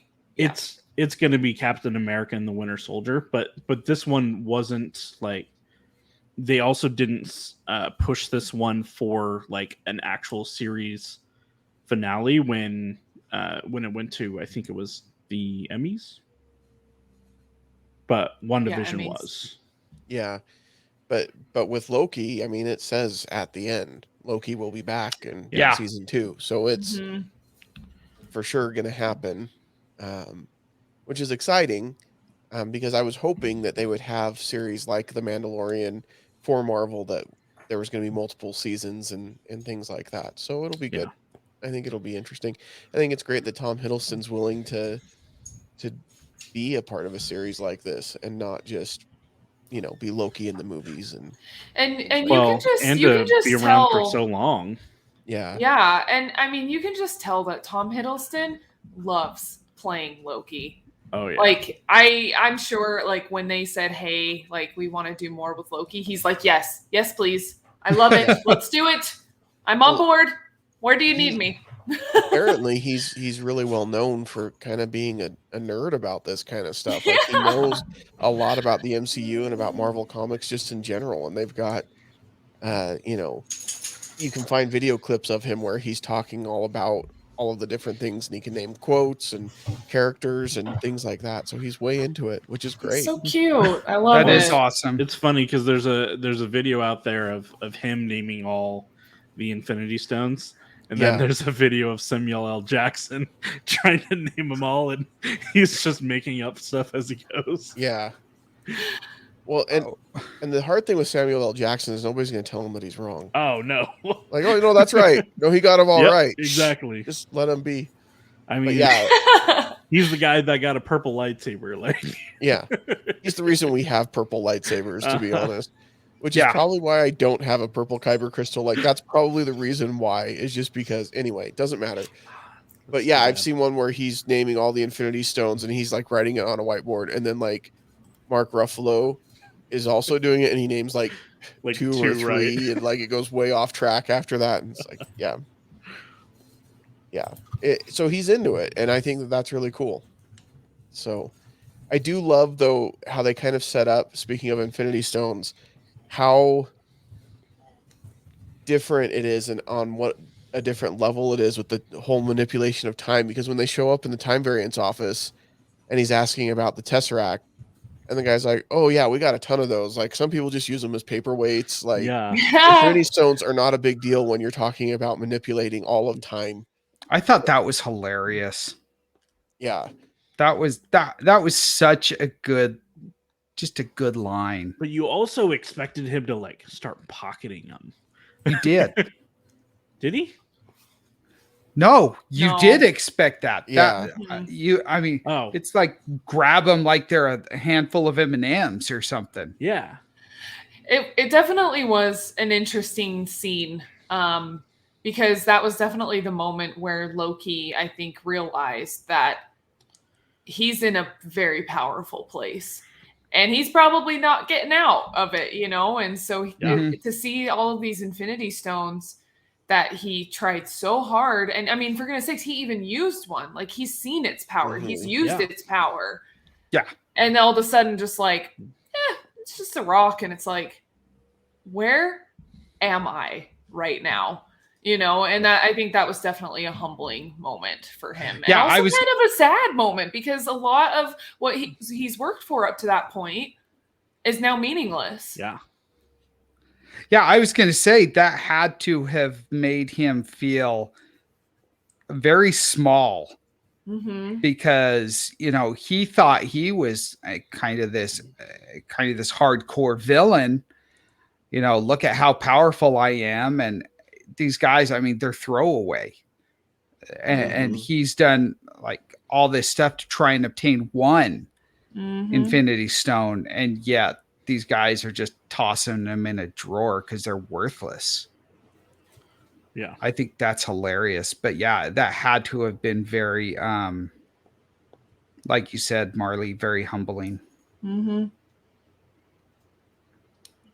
it's going to be Captain America and the Winter Soldier, but this one wasn't like, they also didn't push this one for like an actual series finale when it went to, I think it was the Emmys, but WandaVision Emmys. was. Yeah, but with Loki, I mean, it says at the end Loki will be back in Yeah. season 2, so it's Mhm. for sure going to happen, which is exciting, because I was hoping that they would have series like The Mandalorian for Marvel, that there was going to be multiple seasons and things like that. So it'll be good. I think it'll be interesting. I think it's great that Tom Hiddleston's willing to be a part of a series like this and not just, be Loki in the movies and And Well, and you can to just be around tell for so long. yeah. Yeah, and I mean you can just tell that Tom Hiddleston loves playing Loki. Oh yeah. Like I'm sure like when they said, "Hey, like we want to do more with Loki," he's like, "Yes, please. I love it. Let's do it. I'm on board. Where do you need me?" Apparently he's really well known for kind of being a nerd about this kind of stuff. Like he knows a lot about the MCU and about Marvel Comics just in general, and they've got you can find video clips of him where he's talking all about all of the different things, and he can name quotes and characters and things like that. So he's way into it, which is great. It's so cute. I love it. That is awesome. It's funny because there's a video out there of him naming all the Infinity Stones. And then there's a video of Samuel L. Jackson trying to name them all, and he's just making up stuff as he goes. Yeah. Well, and the hard thing with Samuel L. Jackson is nobody's going to tell him that he's wrong. Oh, no. Like, oh, no, that's right. No, he got them all right. Exactly. Just let him be. I mean, yeah. He's the guy that got a purple lightsaber. Like, yeah. He's the reason we have purple lightsabers, to be honest. Which is probably why I don't have a purple kyber crystal. Like, that's probably the reason why. Is just because, anyway, it doesn't matter. But yeah, I've seen one where he's naming all the Infinity Stones, and he's, like, writing it on a whiteboard. And then, like, Mark Ruffalo is also doing it, and he names, like two or three, right? And, like, it goes way off track after that. And it's like, yeah. So he's into it, and I think that that's really cool. So I do love, though, how they kind of set up, speaking of Infinity Stones, how different it is and on what a different level it is with the whole manipulation of time. Because when they show up in the time variance office and he's asking about the Tesseract, and the guy's like, "Oh yeah, we got a ton of those. Like some people just use them as paperweights. Like Infinity Stones are not a big deal when you're talking about manipulating all of time." I thought that was hilarious. Yeah. That was such a good line. But you also expected him to like start pocketing them. He did. Did he? No, you did expect that. Yeah. It's like grab them like they're a handful of M&Ms or something. Yeah. It definitely was an interesting scene. Because that was definitely the moment where Loki, I think, realized that he's in a very powerful place. And he's probably not getting out of it, And so to see all of these Infinity Stones that he tried so hard. And I mean, for goodness sakes, he even used one. Like he's seen its power. Mm-hmm. He's used its power. Yeah. And all of a sudden just like, it's just a rock. And it's like, where am I right now? And that I think that was definitely a humbling moment for him. And also kind of a sad moment because a lot of what he's worked for up to that point is now meaningless. Yeah. Yeah, I was going to say that had to have made him feel very small because, he thought he was kind of this hardcore villain. Look at how powerful I am. And these guys, I mean, they're throwaway. And he's done like all this stuff to try and obtain one Infinity Stone. And yet these guys are just tossing them in a drawer because they're worthless. Yeah. I think that's hilarious. But yeah, that had to have been very, like you said, Marley, very humbling. Mm-hmm.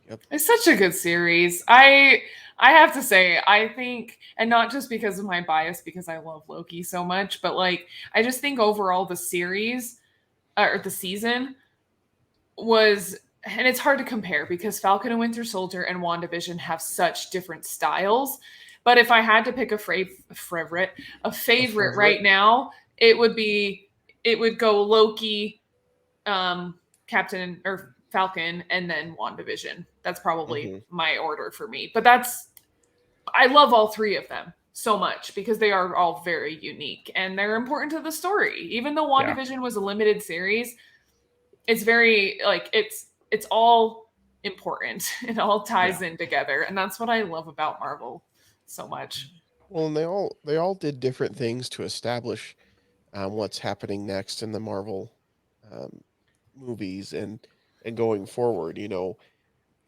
Yep. It's such a good series. I have to say, I think, and not just because of my bias, because I love Loki so much, but like, I just think overall the series or the season was, and it's hard to compare because Falcon and Winter Soldier and WandaVision have such different styles. But if I had to pick a favorite right now, it would go Loki, Captain or Falcon, and then WandaVision. That's probably my order for me. But I love all three of them so much because they are all very unique and they're important to the story. Even though WandaVision was a limited series, it's very like it's all important. It all ties in together. And that's what I love about Marvel so much. Well, and they all did different things to establish what's happening next in the Marvel um, movies and going forward,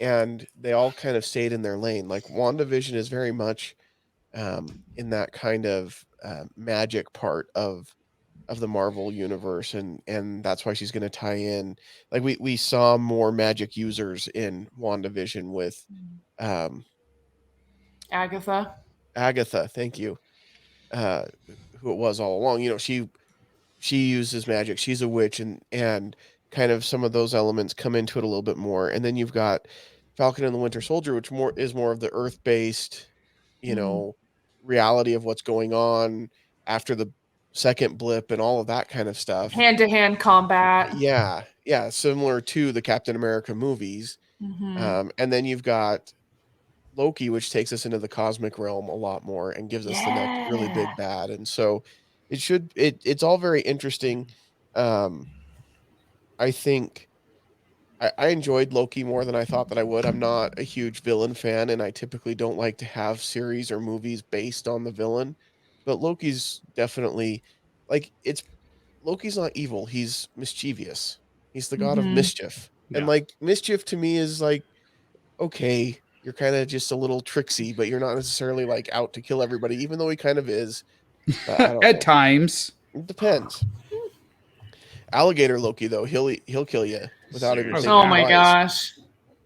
and they all kind of stayed in their lane. Like WandaVision is very much in that kind of magic part of the Marvel universe, and that's why she's going to tie in. Like we saw more magic users in WandaVision with um, Agatha. Agatha. Thank you. Uh, who it was all along. She uses magic. She's a witch, and kind of some of those elements come into it a little bit more. And then you've got Falcon and the Winter Soldier, which is more of the Earth based, reality of what's going on after the second blip and all of that kind of stuff. Hand-to-hand combat. Yeah, similar to the Captain America movies. And then you've got Loki, which takes us into the cosmic realm a lot more and gives us the next really big bad. And so it's all very interesting. I think I enjoyed Loki more than I thought that I would. I'm not a huge villain fan, and I typically don't like to have series or movies based on the villain. But Loki's definitely Loki's not evil. He's mischievous. He's the god of mischief. Yeah. And like mischief to me is like, okay, you're kind of just a little tricksy, but you're not necessarily like out to kill everybody, even though he kind of is. At times. It depends. Alligator Loki, though, he'll kill you without even thinking Oh my twice. gosh.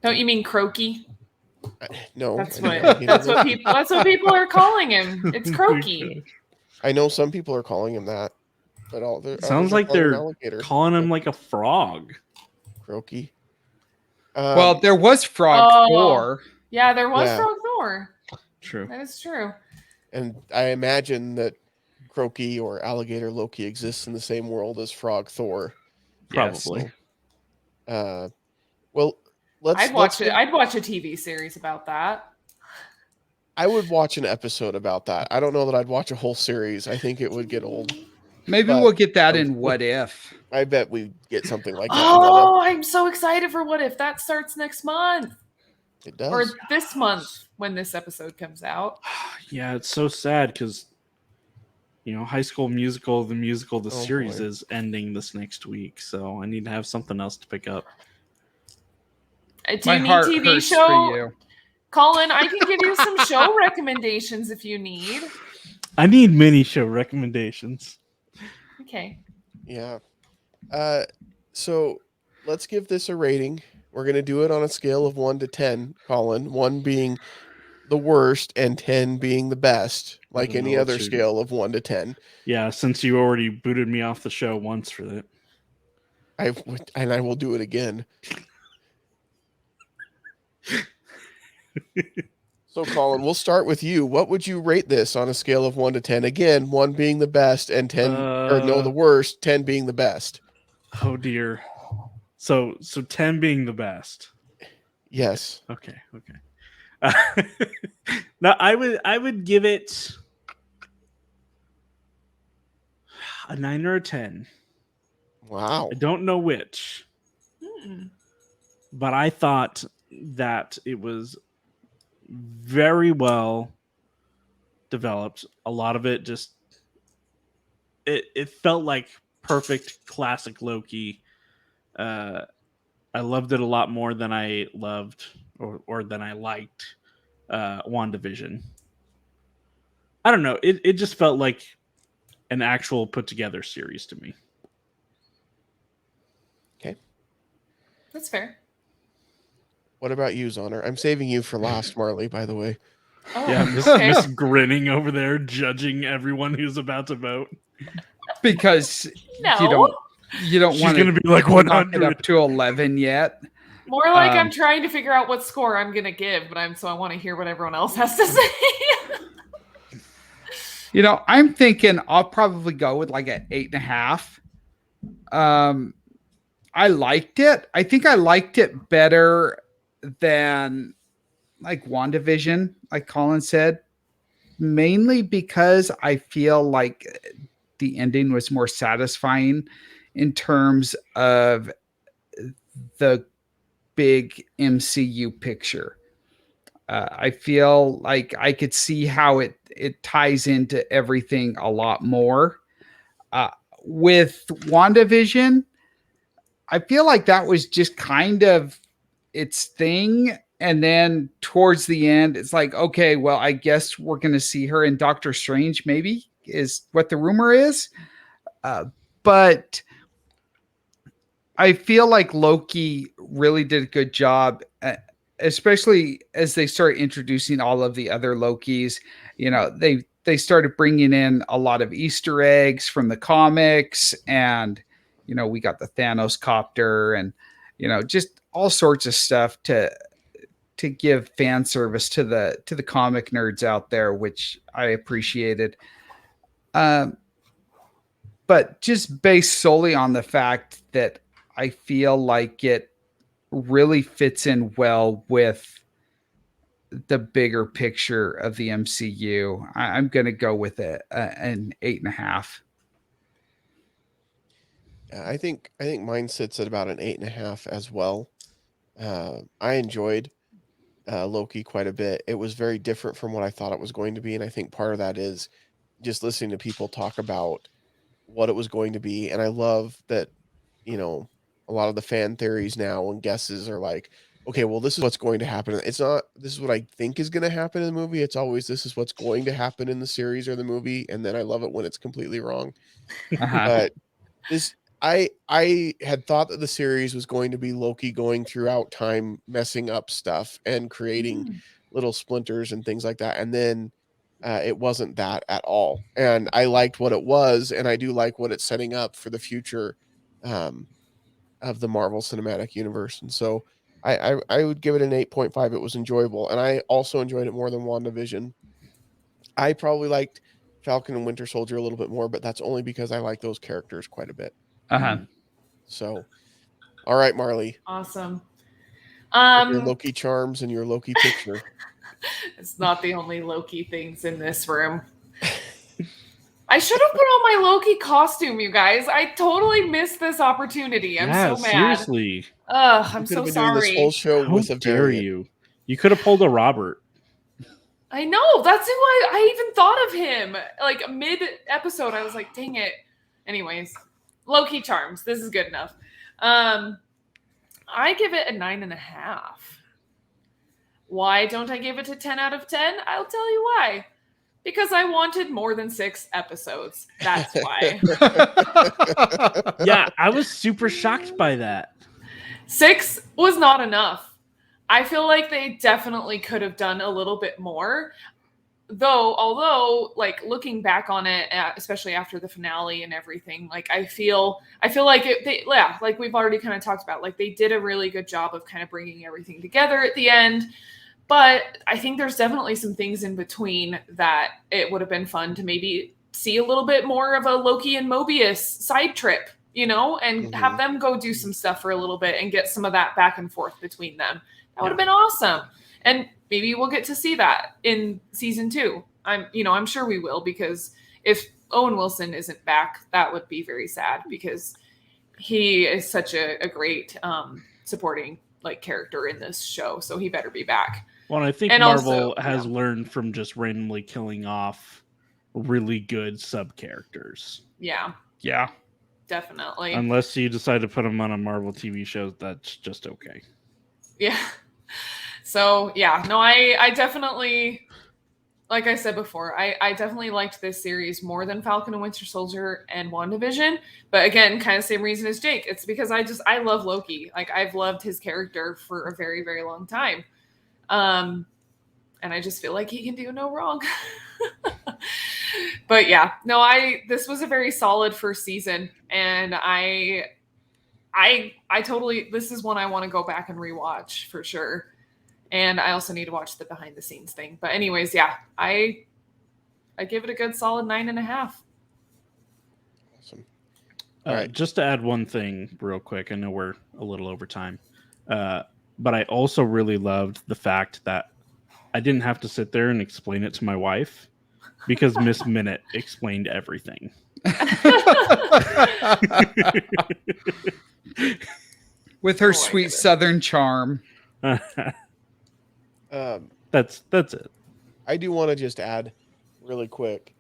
Don't you mean Croaky? No. That's what people are calling him. It's Croaky. I know some people are calling him that, but sounds like they're alligator. calling him like a frog. Croaky. Well, there was Frog Thor. Yeah, there was Frog Thor. True. That is true. And I imagine that Croaky or Alligator Loki exists in the same world as Frog Thor. Probably. So, well, I'd watch it. I'd watch a TV series about that. I would watch an episode about that. I don't know that I'd watch a whole series. I think it would get old. Maybe we'll get that in What If. I bet we get something like that. Oh, I'm so excited for What If. That starts next month. It does. Or this month when this episode comes out. Yeah, it's so sad because, High School Musical, the series is ending this next week. So I need to have something else to pick up. Do you need TV show? Colin, I can give you some show recommendations if you need. I need mini show recommendations. Okay. Yeah. So let's give this a rating. We're going to do it on a scale of 1 to 10, Colin. 1 being the worst and 10 being the best, like any other scale of 1 to 10. Yeah, since you already booted me off the show once for that. I will do it again. So, Colin, we'll start with you. What would you rate this on a scale of 1 to 10? Again, 1 being the best and 10, the worst, 10 being the best. Oh dear. So 10 being the best. Yes. Okay. Now I would give it a 9 or a 10. Wow. I don't know which. But I thought that it was very well developed. A lot of it just it felt like perfect classic Loki. I loved it a lot more than I loved or than I liked WandaVision. I don't know. It just felt like an actual put together series to me. Okay. That's fair. What about you, Zoner? I'm saving you for last, Marley, by the way. Oh, Yeah, Miss grinning over there, judging everyone who's about to vote. Because no. You don't want to be like 100 up to 11 yet. More like I'm trying to figure out what score I'm gonna give, but I want to hear what everyone else has to say. I'm thinking I'll probably go with like an 8.5. I liked it. I think I liked it better than like WandaVision, like Colin said, mainly because I feel like the ending was more satisfying in terms of the big MCU picture. I feel like I could see how it ties into everything a lot more. With WandaVision, I feel like that was just kind of its thing. And then towards the end, it's like, okay, well, I guess we're going to see her in Doctor Strange, maybe, is what the rumor is. But I feel like Loki really did a good job, especially as they start introducing all of the other Lokis. You know, they started bringing in a lot of Easter eggs from the comics, and you know, we got the Thanos copter, and you know, just all sorts of stuff to give fan service to the comic nerds out there, which I appreciated. But just based solely on the fact that I feel like it really fits in well with the bigger picture of the MCU, I'm going to go with an 8.5. I think mine sits at about an 8.5 as well. I enjoyed Loki quite a bit. It was very different from what I thought it was going to be, and I think part of that is just listening to people talk about what it was going to be. And I love that, you know, a lot of the fan theories now and guesses are like, okay, well, this is what's going to happen. It's not, this is what I think is going to happen in the movie. It's always, this is what's going to happen in the series or the movie. And then I love it when it's completely wrong. But this, I had thought that the series was going to be Loki going throughout time, messing up stuff and creating little splinters and things like that. And then it wasn't that at all. And I liked what it was. And I do like what it's setting up for the future of the Marvel Cinematic Universe. And so I would give it an 8.5. It was enjoyable. And I also enjoyed it more than WandaVision. I probably liked Falcon and Winter Soldier a little bit more, but that's only because I like those characters quite a bit. So, all right, Marley. Awesome. Your Loki charms and your Loki picture. It's not the only Loki things in this room. I should have put on my Loki costume, you guys. I totally missed this opportunity. I'm so mad. Seriously. Ugh, I'm so sorry. This whole show How with a dare variant. you? You could have pulled a Robert. I know. That's who I even thought of him. Like mid-episode, I was like, dang it. Anyways, Loki charms. This is good enough. I give it a 9.5. Why don't I give it a 10 out of 10? I'll tell you why. Because I wanted more than 6 episodes. That's why. Yeah, I was super shocked by that. 6 was not enough. I feel like they definitely could have done a little bit more. Although, like, looking back on it, especially after the finale and everything, like, I feel like like we've already kind of talked about, like, they did a really good job of kind of bringing everything together at the end. But I think there's definitely some things in between that it would have been fun to maybe see a little bit more of a Loki and Mobius side trip, you know, and have them go do some stuff for a little bit and get some of that back and forth between them. That would have been awesome. And maybe we'll get to see that in season 2. I'm sure we will, because if Owen Wilson isn't back, that would be very sad, because he is such a great supporting like character in this show. So he better be back. Well, I think Marvel has learned from just randomly killing off really good sub characters. Yeah. Yeah. Definitely. Unless you decide to put them on a Marvel TV show, that's just okay. Yeah. So, yeah. No, I definitely, like I said before, I definitely liked this series more than Falcon and Winter Soldier and WandaVision. But again, kind of same reason as Jake. It's because I love Loki. Like, I've loved his character for a very, very long time. And I just feel like he can do no wrong. But yeah, no, this was a very solid first season, and I totally, this is one I want to go back and rewatch for sure. And I also need to watch the behind the scenes thing. But anyways, yeah, I give it a good solid 9.5. Awesome. All right. Just to add one thing real quick, I know we're a little over time, but I also really loved the fact that I didn't have to sit there and explain it to my wife, because Miss Minute explained everything. With her sweet Southern charm. That's That's it. I do want to just add really quick.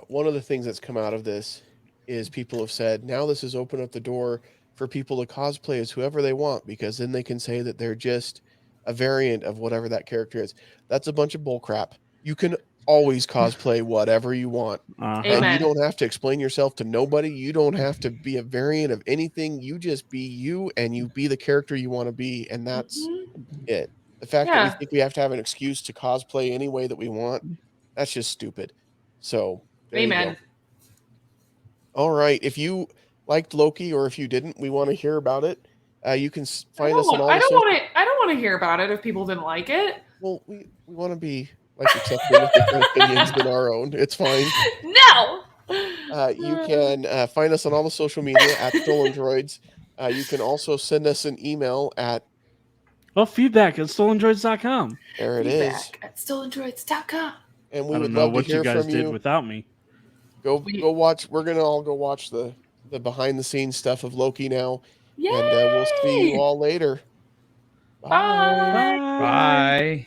One of the things that's come out of this is people have said, now this has opened up the door for people to cosplay as whoever they want, because then they can say that they're just a variant of whatever that character is. That's a bunch of bull crap. You can always cosplay whatever you want. Uh-huh. And you Amen. don't have to explain yourself to nobody. You don't have to be a variant of anything. You just be you, and you be the character you want to be. And that's it. The fact that we Yeah. think we have to have an excuse to cosplay any way that we want, that's just stupid. So there you Amen. go. All right. If you liked Loki, or if you didn't, we want to hear about it. You can find us on all I the don't social. want to hear about it if people didn't like it. Well, we want to be like accepting of different opinions than our own. It's fine. No. You can find us on all the social media at Stolendroids. You can also send us an email at feedback at Stolendroids.com. there it is. Feedback at Stolendroids.com. And we I would don't know love to what hear you guys from did you. without me. Go watch. We're gonna all go watch the behind the scenes stuff of Loki now. Yay! And we'll see you all later. Bye. Bye.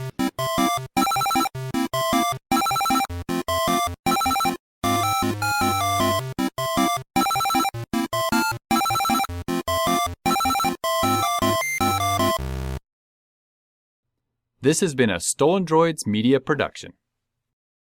This has been a Stolendroids Media production.